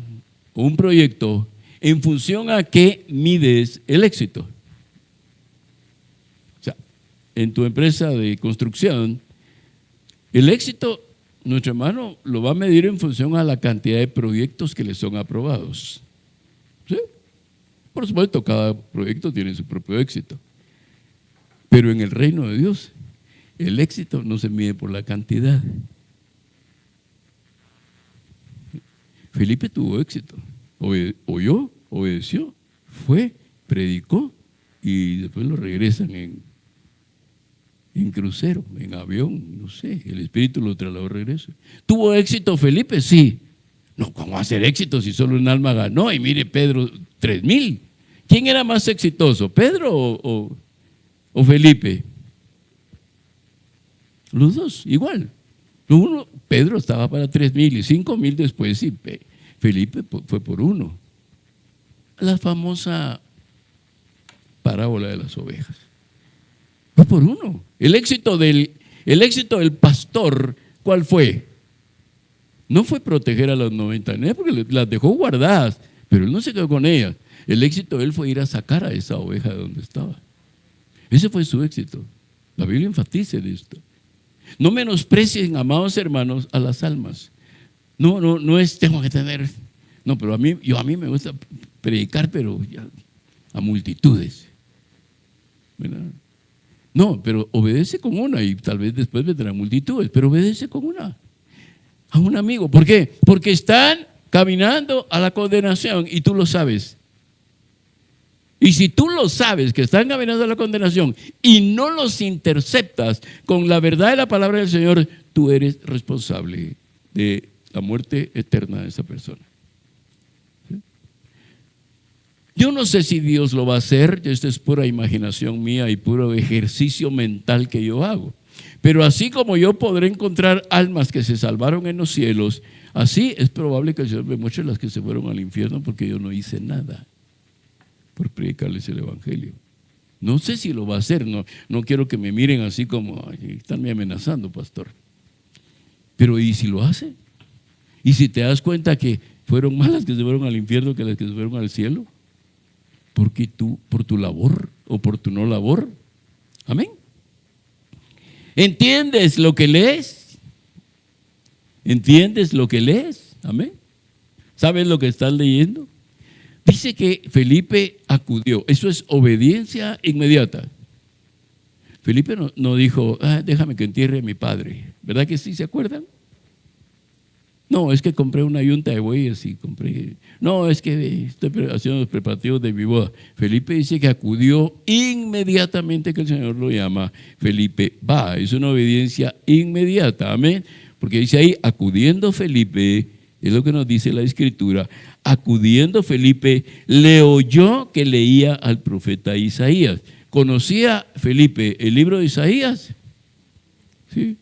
o un proyecto, ¿en función a qué mides el éxito? O sea, en tu empresa de construcción, el éxito, nuestro hermano lo va a medir en función a la cantidad de proyectos que le son aprobados. ¿Sí? Por supuesto, cada proyecto tiene su propio éxito. Pero en el reino de Dios, el éxito no se mide por la cantidad. Felipe tuvo éxito, oyó, obedeció, fue, predicó y después lo regresan en crucero, en avión, no sé, el Espíritu lo trasladó de regreso. ¿Tuvo éxito Felipe? Sí. No, ¿cómo va a ser éxito si solo un alma ganó? Y mire, Pedro, 3,000. ¿Quién era más exitoso, Pedro o Felipe? Los dos, igual. Pedro estaba para 3,000 y 5,000 después y Felipe fue por 1. La famosa parábola de las ovejas. Fue por 1. El éxito del pastor, ¿cuál fue? No fue proteger a las 99 porque las dejó guardadas, pero él no se quedó con ellas. El éxito de él fue ir a sacar a esa oveja de donde estaba. Ese fue su éxito. La Biblia enfatiza en esto. No menosprecien, amados hermanos, a las almas. No es tengo que tener. No, pero a mí me gusta predicar, pero ya, a multitudes. ¿Verdad? No, pero obedece con una y tal vez después vendrán multitudes, pero obedece con una. A un amigo. ¿Por qué? Porque están caminando a la condenación y tú lo sabes. Y si tú lo sabes que están caminando a la condenación y no los interceptas con la verdad de la palabra del Señor, tú eres responsable de la muerte eterna de esa persona. ¿Sí? Yo no sé si Dios lo va a hacer, esto es pura imaginación mía y puro ejercicio mental que yo hago. Pero así como yo podré encontrar almas que se salvaron en los cielos, así es probable que el Señor me muestre las que se fueron al infierno porque yo no hice nada por predicarles el evangelio. No sé si lo va a hacer, no quiero que me miren así como, están me amenazando, pastor. Pero ¿y si lo hace? ¿Y si te das cuenta que fueron más las que se fueron al infierno que las que se fueron al cielo? Porque tú, por tu labor o por tu no labor. Amén. ¿Entiendes lo que lees? ¿Entiendes lo que lees? Amén. ¿Sabes lo que estás leyendo? Dice que Felipe acudió. Eso es obediencia inmediata. Felipe no dijo, déjame que entierre a mi padre. ¿Verdad que sí se acuerdan? No, es que compré una yunta de bueyes y compré. No, es que estoy haciendo los preparativos de mi boda. Felipe dice que acudió inmediatamente que el Señor lo llama. Felipe va, es una obediencia inmediata, amén. Porque dice ahí, acudiendo Felipe, es lo que nos dice la Escritura, acudiendo Felipe, le oyó que leía al profeta Isaías. ¿Conocía Felipe el libro de Isaías? Sí.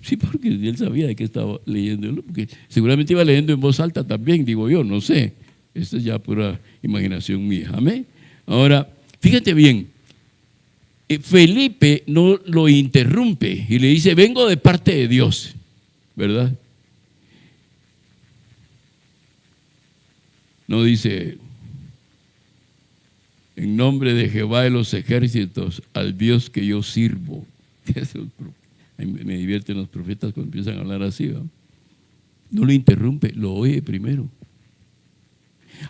Sí, porque él sabía de qué estaba leyendo, porque seguramente iba leyendo en voz alta también, digo yo, no sé. Esto es ya pura imaginación mía, amén. Ahora, fíjate bien, Felipe no lo interrumpe y le dice, vengo de parte de Dios, ¿verdad? No dice, en nombre de Jehová de los ejércitos, al Dios que yo sirvo. Me divierten los profetas cuando empiezan a hablar así, ¿no? No lo interrumpe, lo oye primero.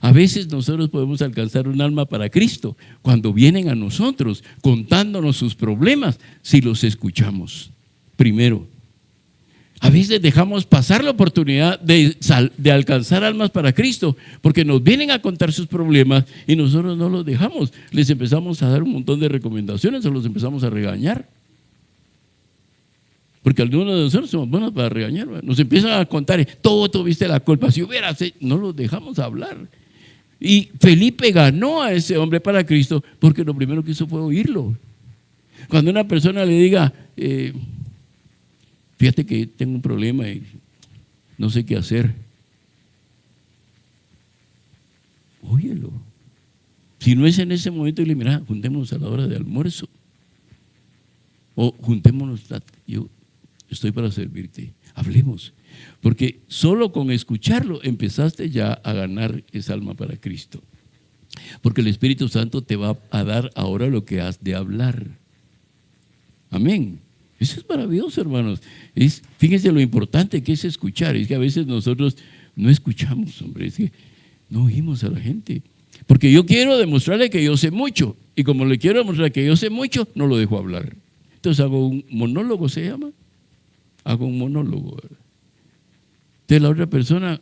A veces nosotros podemos alcanzar un alma para Cristo cuando vienen a nosotros contándonos sus problemas, si los escuchamos primero. A veces dejamos pasar la oportunidad de alcanzar almas para Cristo porque nos vienen a contar sus problemas y nosotros no los dejamos. Les empezamos a dar un montón de recomendaciones o los empezamos a regañar. Porque algunos de nosotros somos buenos para regañar, ¿verdad? Nos empiezan a contar, todo tuviste la culpa, si hubieras hecho, no los dejamos hablar. Y Felipe ganó a ese hombre para Cristo porque lo primero que hizo fue oírlo. Cuando una persona le diga, fíjate que tengo un problema y no sé qué hacer, óyelo. Si no es en ese momento, dile, mira, juntémonos a la hora de almuerzo. O juntémonos, yo estoy para servirte, hablemos. Porque solo con escucharlo empezaste ya a ganar esa alma para Cristo. Porque el Espíritu Santo te va a dar ahora lo que has de hablar. Amén. Eso es maravilloso, hermanos. Fíjense lo importante que es escuchar. Es que a veces nosotros no escuchamos, hombre. Es que no oímos a la gente. Porque yo quiero demostrarle que yo sé mucho. Y como le quiero demostrar que yo sé mucho, no lo dejo hablar. Entonces hago un monólogo, se llama. Hago un monólogo. Entonces la otra persona,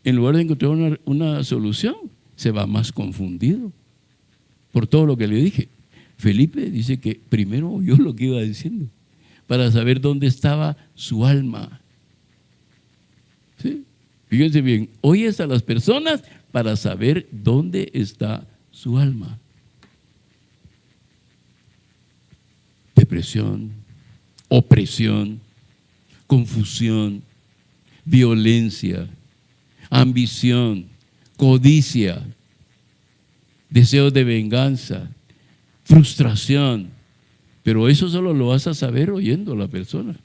en lugar de encontrar una solución, se va más confundido por todo lo que le dije. Felipe dice que primero oyó lo que iba diciendo para saber dónde estaba su alma. ¿Sí? Fíjense bien, oyes a las personas para saber dónde está su alma. Depresión, opresión, confusión, violencia, ambición, codicia, deseos de venganza, frustración. Pero eso solo lo vas a saber oyendo a la persona.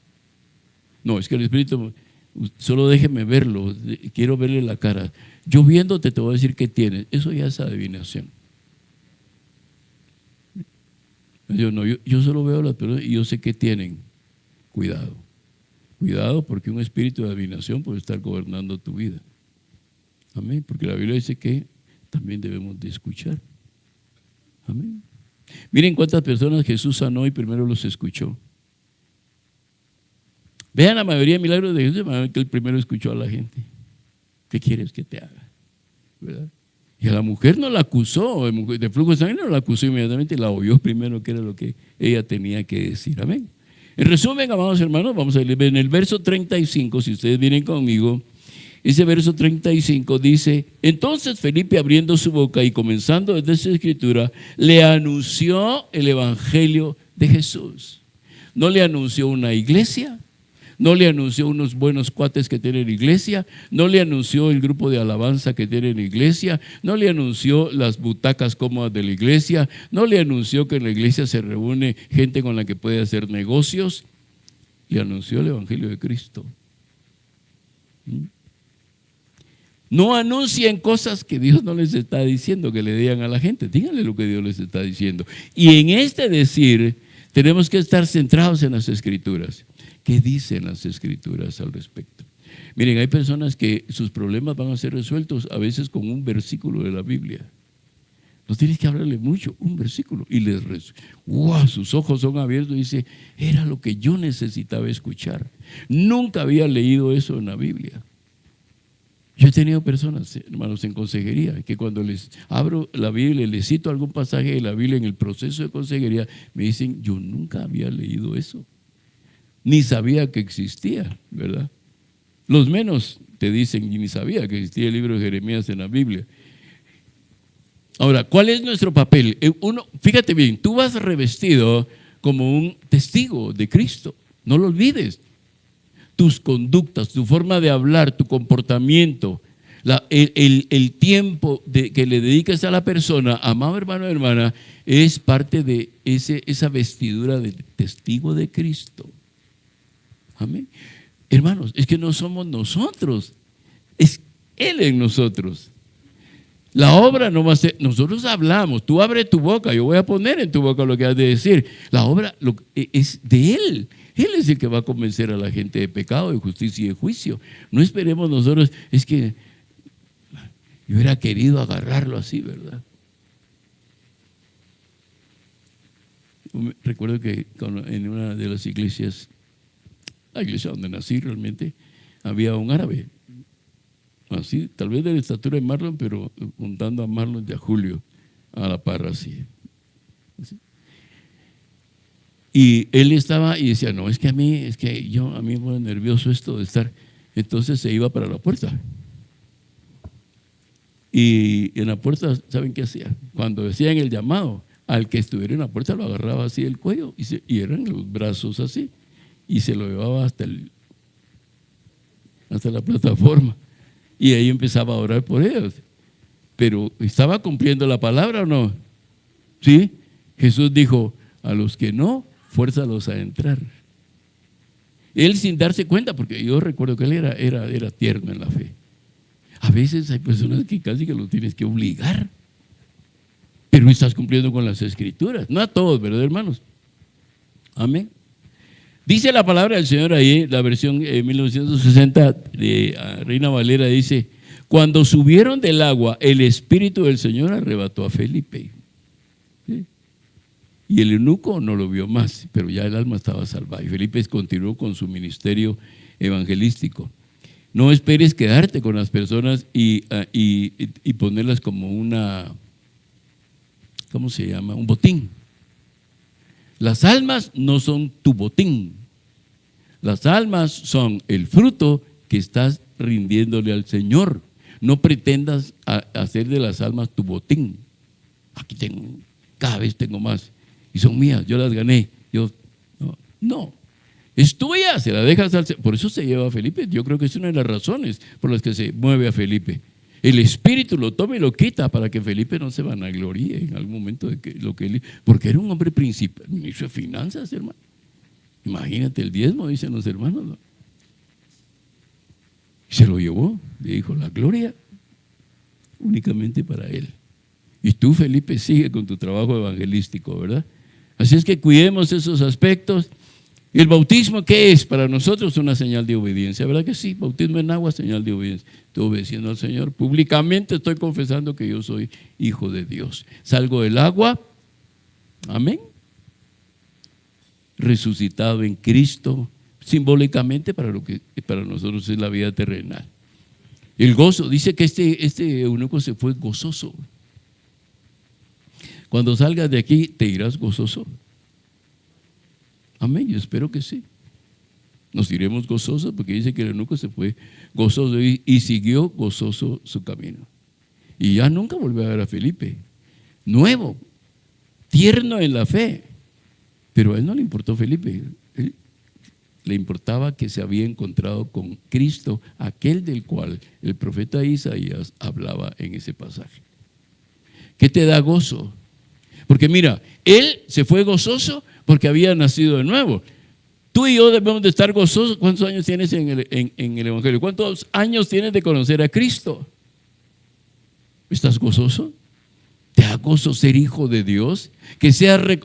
No, es que el Espíritu, solo déjeme verlo, quiero verle la cara. Yo viéndote te voy a decir qué tienes. Eso ya es adivinación. Yo solo veo a las personas y yo sé qué tienen. Cuidado. Cuidado porque un espíritu de adivinación puede estar gobernando tu vida. Amén. Porque la Biblia dice que también debemos de escuchar. Amén. Miren cuántas personas Jesús sanó y primero los escuchó. Vean la mayoría de milagros de Jesús, que él primero escuchó a la gente. ¿Qué quieres que te haga? ¿Verdad? Y a la mujer no la acusó, de flujo de sangre no la acusó inmediatamente, la oyó primero que era lo que ella tenía que decir. Amén. En resumen, amados hermanos, vamos a leer en el verso 35, si ustedes vienen conmigo, ese verso 35 dice, entonces Felipe abriendo su boca y comenzando desde esa escritura, le anunció el evangelio de Jesús. no le anunció una iglesia, no le anunció unos buenos cuates que tiene la iglesia, no le anunció el grupo de alabanza que tiene la iglesia, no le anunció las butacas cómodas de la iglesia, no le anunció que en la iglesia se reúne gente con la que puede hacer negocios. Le anunció el evangelio de Cristo. No anuncien cosas que Dios no les está diciendo que le digan a la gente. Díganle lo que Dios les está diciendo. Y en este decir tenemos que estar centrados en las Escrituras. ¿Qué dicen las Escrituras al respecto? Miren, hay personas que sus problemas van a ser resueltos a veces con un versículo de la Biblia. No tienes que hablarle mucho, un versículo. Y wow, sus ojos son abiertos y dice, era lo que yo necesitaba escuchar. Nunca había leído eso en la Biblia. Yo he tenido personas, hermanos, en consejería, que cuando les abro la Biblia y les cito algún pasaje de la Biblia en el proceso de consejería, me dicen, yo nunca había leído eso, ni sabía que existía, ¿verdad? Los menos te dicen, y ni sabía que existía el libro de Jeremías en la Biblia. Ahora, ¿cuál es nuestro papel? Fíjate bien, tú vas revestido como un testigo de Cristo, no lo olvides. Tus conductas, tu forma de hablar, tu comportamiento, el tiempo que le dediques a la persona, amado hermano o hermana, es parte de esa vestidura de testigo de Cristo. Amén. Hermanos, es que no somos nosotros, es Él en nosotros. La obra no va a ser, nosotros hablamos, tú abre tu boca, yo voy a poner en tu boca lo que has de decir. La obra es de Él. Él es el que va a convencer a la gente de pecado, de justicia y de juicio. No esperemos nosotros, es que yo hubiera querido agarrarlo así, ¿verdad? Recuerdo que en una de las iglesias, la iglesia donde nací realmente, había un árabe, así, tal vez de la estatura de Marlon, pero juntando a Marlon y a Julio a la par así. Y él estaba y decía, no, es que a mí me pone nervioso esto de estar. Entonces se iba para la puerta. Y en la puerta, ¿saben qué hacía? Cuando decían el llamado, al que estuviera en la puerta lo agarraba así del cuello y eran los brazos así. Y se lo llevaba hasta la plataforma. Y ahí empezaba a orar por ellos. Pero ¿estaba cumpliendo la palabra o no? ¿Sí? Jesús dijo, a los que no, fuérzalos a entrar. Él sin darse cuenta, porque yo recuerdo que él era tierno en la fe. A veces hay personas que casi que lo tienes que obligar, pero no estás cumpliendo con las Escrituras. No a todos, ¿verdad, hermanos? Amén. Dice la palabra del Señor ahí, la versión 1960 de Reina Valera dice, cuando subieron del agua, el Espíritu del Señor arrebató a Felipe. ¿Sí? Y el eunuco no lo vio más, pero ya el alma estaba salvada. Y Felipe continuó con su ministerio evangelístico. No esperes quedarte con las personas y ponerlas como ¿cómo se llama? Un botín. Las almas no son tu botín. Las almas son el fruto que estás rindiéndole al Señor. No pretendas hacer de las almas tu botín. Aquí cada vez tengo más. Y son mías, yo las gané. No, es tuya, se la dejas al Señor. Por eso se lleva a Felipe. Yo creo que es una de las razones por las que se mueve a Felipe. El Espíritu lo toma y lo quita para que Felipe no se vanagloríe en algún momento de porque era un hombre principal, ministro de finanzas, hermano. Imagínate el diezmo, dicen los hermanos, ¿no? Se lo llevó, le dijo, la gloria únicamente para él. Y tú, Felipe, sigue con tu trabajo evangelístico, ¿verdad? Así es que cuidemos esos aspectos. ¿El bautismo qué es? Para nosotros una señal de obediencia, ¿verdad que sí? Bautismo en agua, señal de obediencia. Estoy obedeciendo al Señor. Públicamente estoy confesando que yo soy hijo de Dios. Salgo del agua, amén, resucitado en Cristo, simbólicamente para lo que para nosotros es la vida terrenal. El gozo, dice que este eunuco se fue gozoso. Cuando salgas de aquí, ¿te irás gozoso? Amén, yo espero que sí. Nos iremos gozosos porque dice que el eunuco se fue gozoso y siguió gozoso su camino. Y ya nunca volvió a ver a Felipe. Nuevo, tierno en la fe. Pero a él no le importó Felipe. le importaba que se había encontrado con Cristo, aquel del cual el profeta Isaías hablaba en ese pasaje. ¿Qué te da gozo? Porque mira, él se fue gozoso porque había nacido de nuevo. Tú y yo debemos de estar gozosos. ¿Cuántos años tienes en el Evangelio? ¿Cuántos años tienes de conocer a Cristo? ¿Estás gozoso? ¿Te da gozo ser hijo de Dios?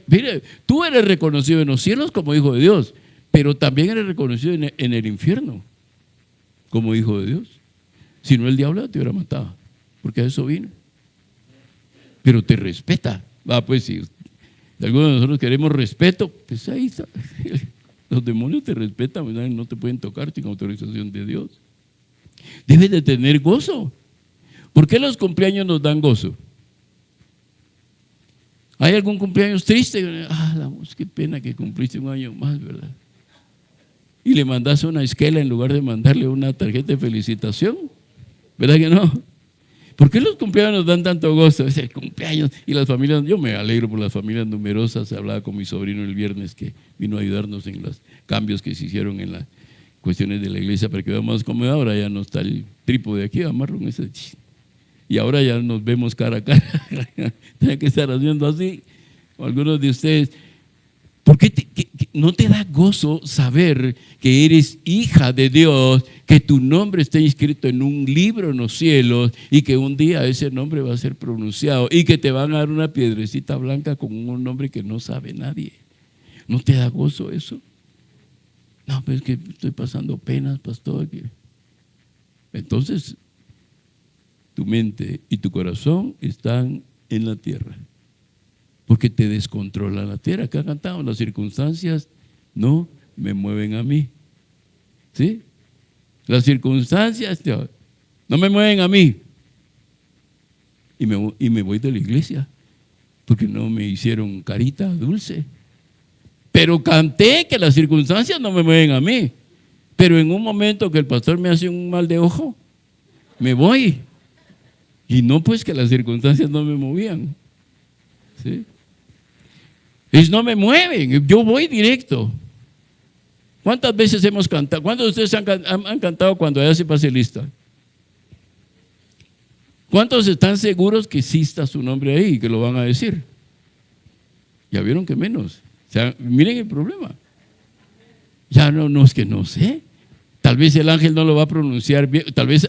Mire, tú eres reconocido en los cielos como hijo de Dios, pero también eres reconocido en el infierno como hijo de Dios. Si no, el diablo te hubiera matado, porque a eso vino. Pero te respeta. Pues si algunos de nosotros queremos respeto, pues ahí está. Los demonios te respetan, ¿verdad? No te pueden tocar sin autorización de Dios. Debes de tener gozo. ¿Por qué los cumpleaños nos dan gozo? ¿Hay algún cumpleaños triste? Qué pena que cumpliste un año más, ¿verdad? Y le mandas una esquela en lugar de mandarle una tarjeta de felicitación. ¿Verdad que no? ¿Por qué los cumpleaños nos dan tanto gozo? Es el cumpleaños y las familias. Yo me alegro por las familias numerosas. Hablaba con mi sobrino el viernes que vino a ayudarnos en los cambios que se hicieron en las cuestiones de la iglesia para que veamos más cómodo. Ahora ya no está el trípode aquí, amarro ese. Y ahora ya nos vemos cara a cara. Tiene que estar haciendo así. O algunos de ustedes. ¿Por qué no te da gozo saber que eres hija de Dios, que tu nombre está inscrito en un libro en los cielos y que un día ese nombre va a ser pronunciado y que te van a dar una piedrecita blanca con un nombre que no sabe nadie? ¿No te da gozo eso? No, pues es que estoy pasando penas, pastor. Entonces, tu mente y tu corazón están en la tierra. Porque te descontrola la tierra. Acá cantamos, las circunstancias no me mueven a mí. ¿Sí? Las circunstancias no me mueven a mí. Y me voy de la iglesia. Porque no me hicieron carita dulce. Pero canté que las circunstancias no me mueven a mí. Pero en un momento que el pastor me hace un mal de ojo, me voy. Y no pues que las circunstancias no me movían. ¿Sí? Ellos no me mueven, yo voy directo. ¿Cuántas veces hemos cantado? ¿Cuántos de ustedes han cantado cuando ya se pase lista? ¿Cuántos están seguros que sí está su nombre ahí y que lo van a decir? Ya vieron que menos. O sea, miren el problema. Ya no es que no sé. Tal vez el ángel no lo va a pronunciar bien. Tal vez,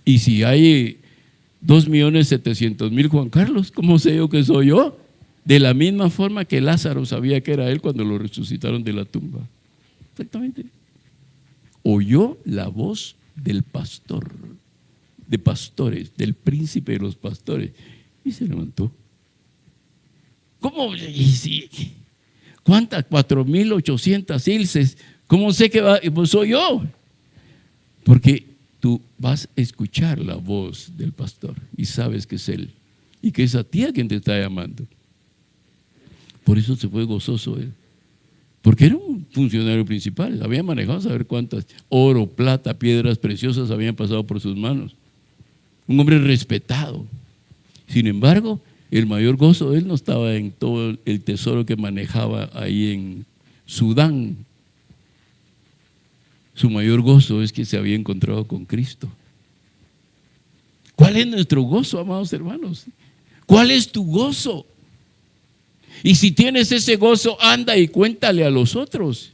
y si hay 2.700.000 Juan Carlos, ¿cómo sé yo que soy yo? De la misma forma que Lázaro sabía que era él cuando lo resucitaron de la tumba. Exactamente. Oyó la voz del pastor, de pastores, del príncipe de los pastores, y se levantó. ¿Cómo? ¿Cuántas? 4.800 ilses. ¿Cómo sé que pues soy yo? Porque tú vas a escuchar la voz del pastor y sabes que es él y que es a ti a quien te está llamando. Por eso se fue gozoso él. Porque era un funcionario principal. Había manejado saber cuántas oro, plata, piedras preciosas habían pasado por sus manos. Un hombre respetado. Sin embargo, el mayor gozo de él no estaba en todo el tesoro que manejaba ahí en Sudán. Su mayor gozo es que se había encontrado con Cristo. ¿Cuál es nuestro gozo, amados hermanos? ¿Cuál es tu gozo? Y si tienes ese gozo, anda y cuéntale a los otros.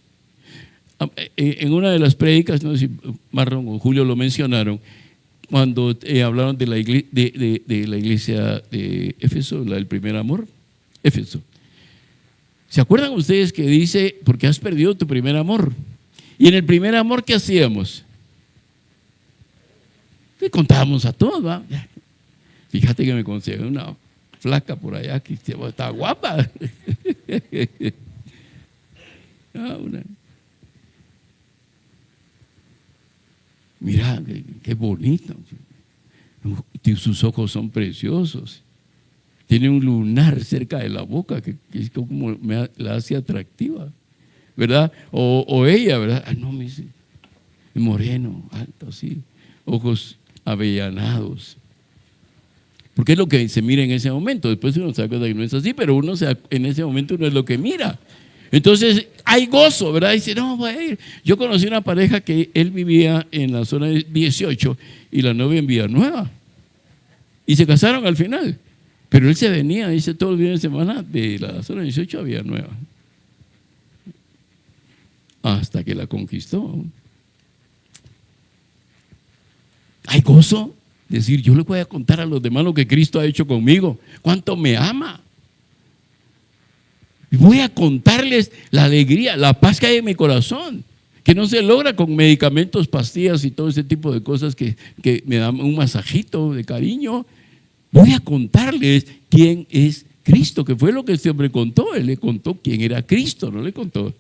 En una de las prédicas, no sé si Marlon o Julio lo mencionaron, cuando hablaron de la iglesia de Éfeso, la del primer amor, Éfeso. ¿Se acuerdan ustedes que dice, porque has perdido tu primer amor? Y en el primer amor, ¿qué hacíamos? Le contábamos a todos, ¿va? Fíjate que me conseguí una flaca por allá que está guapa. Mira, qué bonito. Sus ojos son preciosos. Tiene un lunar cerca de la boca que es como la hace atractiva, ¿verdad? O ella, ¿verdad? No, me dice, moreno, alto, así, ojos avellanados. Porque es lo que se mira en ese momento. Después uno se da cuenta que no es así, pero en ese momento uno es lo que mira. Entonces, hay gozo, ¿verdad? Dice, no, voy a ir. Yo conocí una pareja que él vivía en la zona 18 y la novia en Villanueva. Y se casaron al final. Pero él se venía, dice, todos los días de semana de la zona 18 a Villanueva. Hasta que la conquistó. Hay gozo. Decir, yo le voy a contar a los demás lo que Cristo ha hecho conmigo. Cuánto me ama. Y voy a contarles la alegría, la paz que hay en mi corazón, que no se logra con medicamentos, pastillas y todo ese tipo de cosas que me dan un masajito de cariño. Voy a contarles quién es Cristo, que fue lo que este hombre contó. Él le contó quién era Cristo, no le contó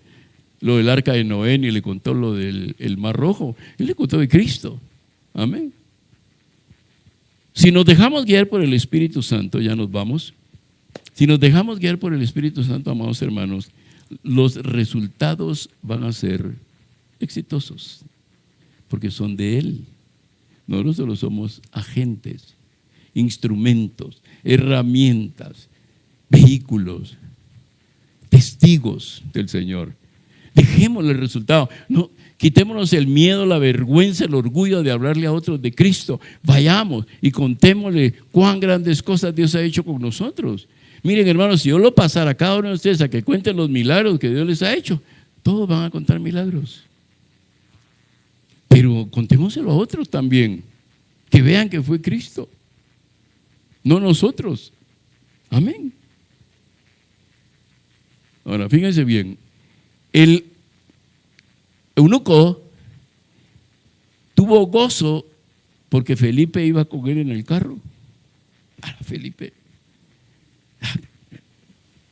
lo del arca de Noé, ni le contó lo del Mar Rojo. Él le contó de Cristo. Amén. Si nos dejamos guiar por el Espíritu Santo, ya nos vamos. Si nos dejamos guiar por el Espíritu Santo, amados hermanos, los resultados van a ser exitosos, porque son de Él. Nosotros solo somos agentes, instrumentos, herramientas, vehículos, testigos del Señor. Dejémosle el resultado. No, quitémonos el miedo, la vergüenza, el orgullo de hablarle a otros de Cristo. Vayamos y contémosle cuán grandes cosas Dios ha hecho con nosotros. Miren, hermanos, si yo lo pasara a cada uno de ustedes a que cuenten los milagros que Dios les ha hecho, todos van a contar milagros. Pero contémoselo a otros también, que vean que fue Cristo, no nosotros. Amén. Ahora, fíjense bien, el eunuco tuvo gozo porque Felipe iba con él en el carro. Felipe,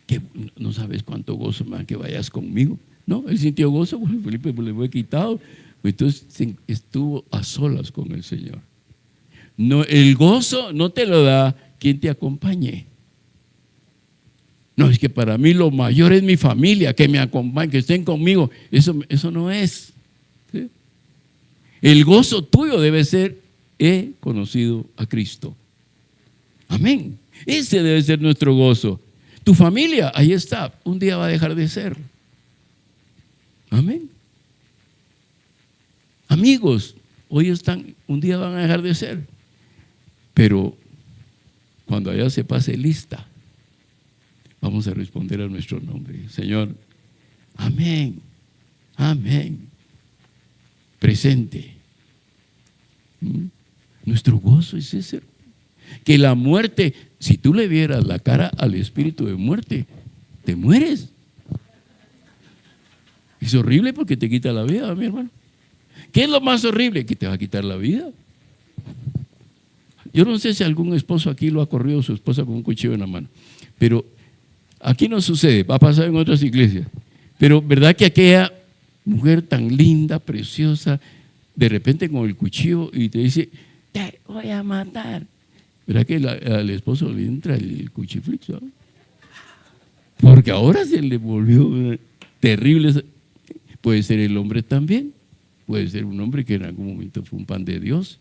que no sabes cuánto gozo más que vayas conmigo. No, él sintió gozo porque Felipe le fue quitado. Entonces estuvo a solas con el Señor. No, el gozo no te lo da quien te acompañe. No, es que para mí lo mayor es mi familia, que me acompañen, que estén conmigo. Eso no es. ¿Sí? El gozo tuyo debe ser, he conocido a Cristo. Amén. Ese debe ser nuestro gozo. Tu familia, ahí está, un día va a dejar de ser. Amén. Amigos, hoy están, un día van a dejar de ser. Pero cuando allá se pase lista, vamos a responder a nuestro nombre. Señor, amén, amén. Presente. Nuestro gozo es ese. Que la muerte, si tú le vieras la cara al espíritu de muerte, te mueres. Es horrible porque te quita la vida, mi hermano. ¿Qué es lo más horrible? Que te va a quitar la vida. Yo no sé si algún esposo aquí lo ha corrido su esposa con un cuchillo en la mano, pero aquí no sucede, va a pasar en otras iglesias. Pero ¿verdad que aquella mujer tan linda, preciosa, de repente con el cuchillo y te dice, te voy a matar? ¿Verdad que al esposo le entra el cuchiflixo? Porque ahora se le volvió terrible. Puede ser el hombre también. Puede ser un hombre que en algún momento fue un pan de Dios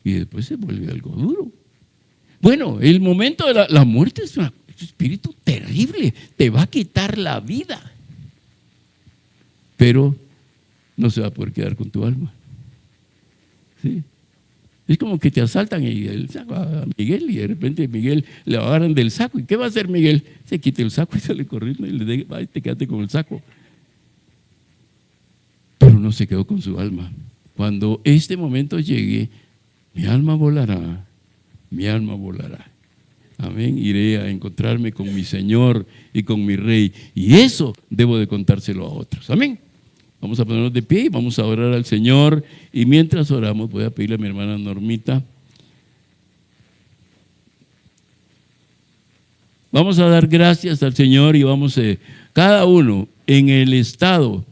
y después se vuelve algo duro. Bueno, el momento de la muerte es un espíritu terrible. Te va a quitar la vida. Pero no se va a poder quedar con tu alma. ¿Sí? Es como que te asaltan y el saco a Miguel y de repente Miguel le agarran del saco. ¿Y qué va a hacer Miguel? Se quita el saco y sale corriendo y le dice, te quedaste con el saco. Pero no se quedó con su alma. Cuando este momento llegue, mi alma volará, mi alma volará. Amén. Iré a encontrarme con mi Señor y con mi Rey. Y eso debo de contárselo a otros. Amén. Vamos a ponernos de pie y vamos a orar al Señor. Y mientras oramos, voy a pedirle a mi hermana Normita. Vamos a dar gracias al Señor y vamos cada uno en el estado,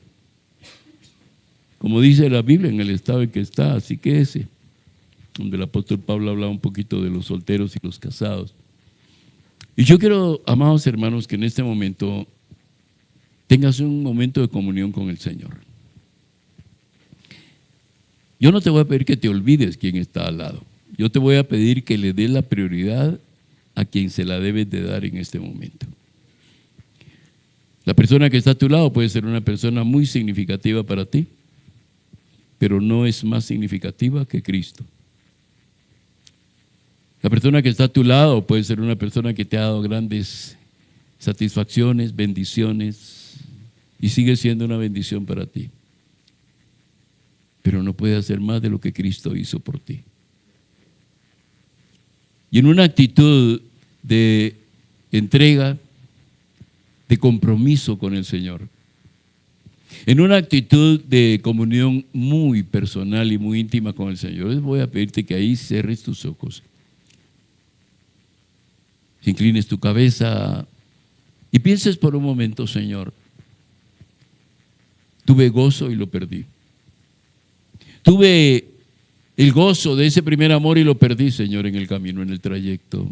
como dice la Biblia, en el estado en que está, así que ese, donde el apóstol Pablo hablaba un poquito de los solteros y los casados. Y yo quiero, amados hermanos, que en este momento tengas un momento de comunión con el Señor. Yo no te voy a pedir que te olvides quién está al lado. Yo te voy a pedir que le des la prioridad a quien se la debes de dar en este momento. La persona que está a tu lado puede ser una persona muy significativa para ti, pero no es más significativa que Cristo. La persona que está a tu lado puede ser una persona que te ha dado grandes satisfacciones, bendiciones, y sigue siendo una bendición para ti. Pero no puede hacer más de lo que Cristo hizo por ti. Y en una actitud de entrega, de compromiso con el Señor, en una actitud de comunión muy personal y muy íntima con el Señor, les voy a pedirte que ahí cierres tus ojos, inclines tu cabeza y pienses por un momento: Señor, tuve gozo y lo perdí. Tuve el gozo de ese primer amor y lo perdí, Señor, en el camino, en el trayecto.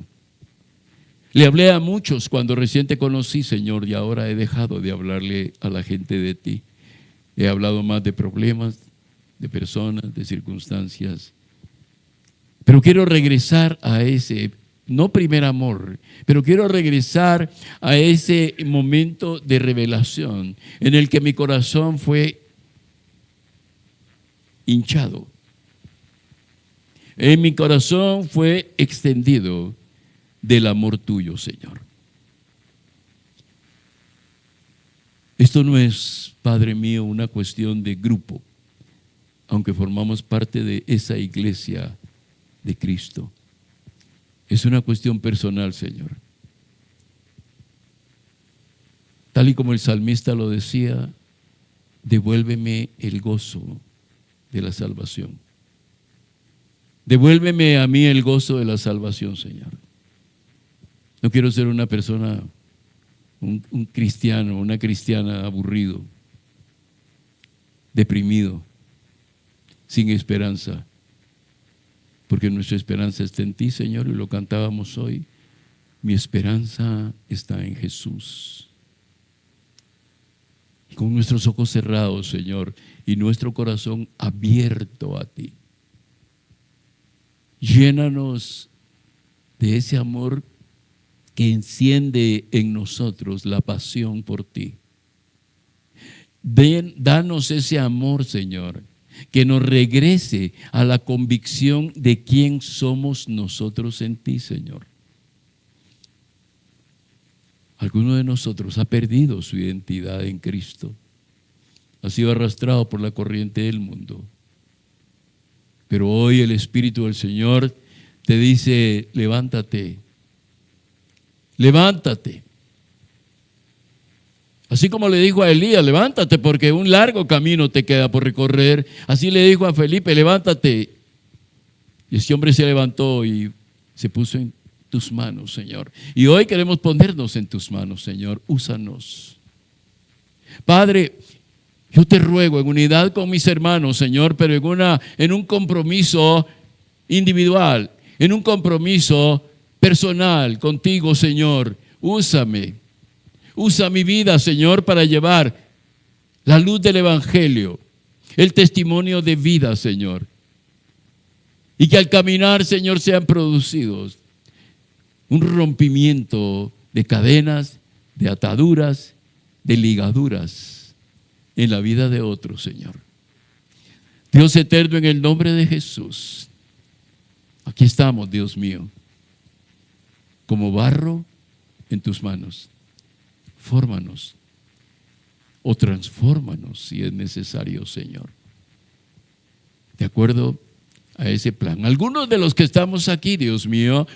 Le hablé a muchos cuando recién te conocí, Señor, y ahora he dejado de hablarle a la gente de ti. He hablado más de problemas, de personas, de circunstancias. Pero quiero regresar a ese, no primer amor, pero quiero regresar a ese momento de revelación en el que mi corazón fue hinchado. En mi corazón fue extendido del amor tuyo, Señor. Esto no es, Padre mío, una cuestión de grupo, aunque formamos parte de esa iglesia de Cristo. Es una cuestión personal, Señor. Tal y como el salmista lo decía: devuélveme el gozo de la salvación. Devuélveme a mí el gozo de la salvación, Señor. No quiero ser una persona, un cristiano, una cristiana aburrido, deprimido, sin esperanza, porque nuestra esperanza está en ti, Señor, y lo cantábamos hoy: mi esperanza está en Jesús. Y con nuestros ojos cerrados, Señor, y nuestro corazón abierto a ti, llénanos de ese amor que enciende en nosotros la pasión por ti. Danos ese amor, Señor, que nos regrese a la convicción de quién somos nosotros en ti, Señor. Alguno de nosotros ha perdido su identidad en Cristo, ha sido arrastrado por la corriente del mundo. Pero hoy el Espíritu del Señor te dice: levántate, levántate. Así como le dijo a Elías: levántate porque un largo camino te queda por recorrer. Así le dijo a Felipe: levántate. Y ese hombre se levantó y se puso en tus manos, Señor. Y hoy queremos ponernos en tus manos, Señor. Úsanos. Padre, yo te ruego en unidad con mis hermanos, Señor, pero en un compromiso individual, en un compromiso personal contigo, Señor. Úsame. Usa mi vida, Señor, para llevar la luz del Evangelio, el testimonio de vida, Señor. Y que al caminar, Señor, sean producidos un rompimiento de cadenas, de ataduras, de ligaduras en la vida de otros, Señor. Dios eterno, en el nombre de Jesús, aquí estamos, Dios mío, como barro en tus manos. Fórmanos o transfórmanos si es necesario, Señor, de acuerdo a ese plan. Algunos de los que estamos aquí, Dios mío,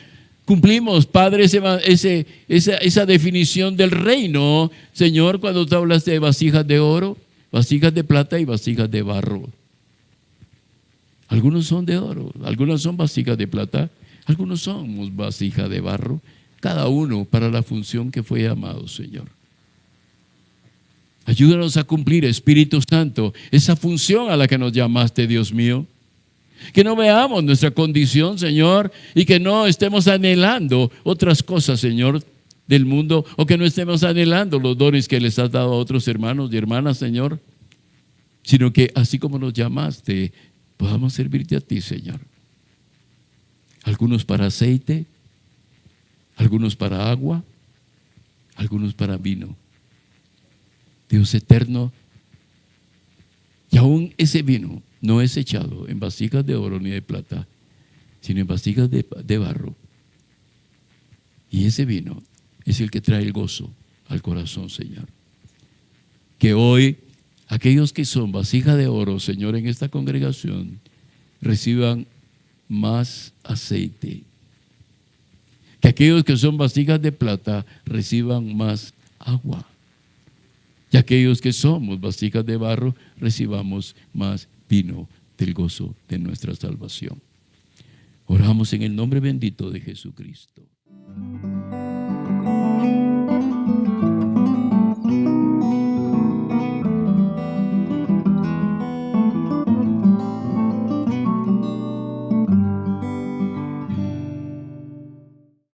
cumplimos, Padre, esa definición del reino, Señor, cuando tú hablas de vasijas de oro, vasijas de plata y vasijas de barro. Algunos son de oro, algunos son vasijas de plata, algunos somos vasijas de barro, cada uno para la función que fue llamado, Señor. Ayúdanos a cumplir, Espíritu Santo, esa función a la que nos llamaste, Dios mío. Que no veamos nuestra condición, Señor, y que no estemos anhelando otras cosas, Señor, del mundo, o que no estemos anhelando los dones que les has dado a otros hermanos y hermanas, Señor, sino que así como nos llamaste, podamos servirte a ti, Señor. Algunos para aceite, algunos para agua, algunos para vino. Dios eterno, y aún ese vino no es echado en vasijas de oro ni de plata, sino en vasijas de barro. Y ese vino es el que trae el gozo al corazón, Señor. Que hoy aquellos que son vasijas de oro, Señor, en esta congregación, reciban más aceite. Que aquellos que son vasijas de plata reciban más agua. Y aquellos que somos vasijas de barro recibamos más vino del gozo de nuestra salvación. Oramos en el nombre bendito de Jesucristo.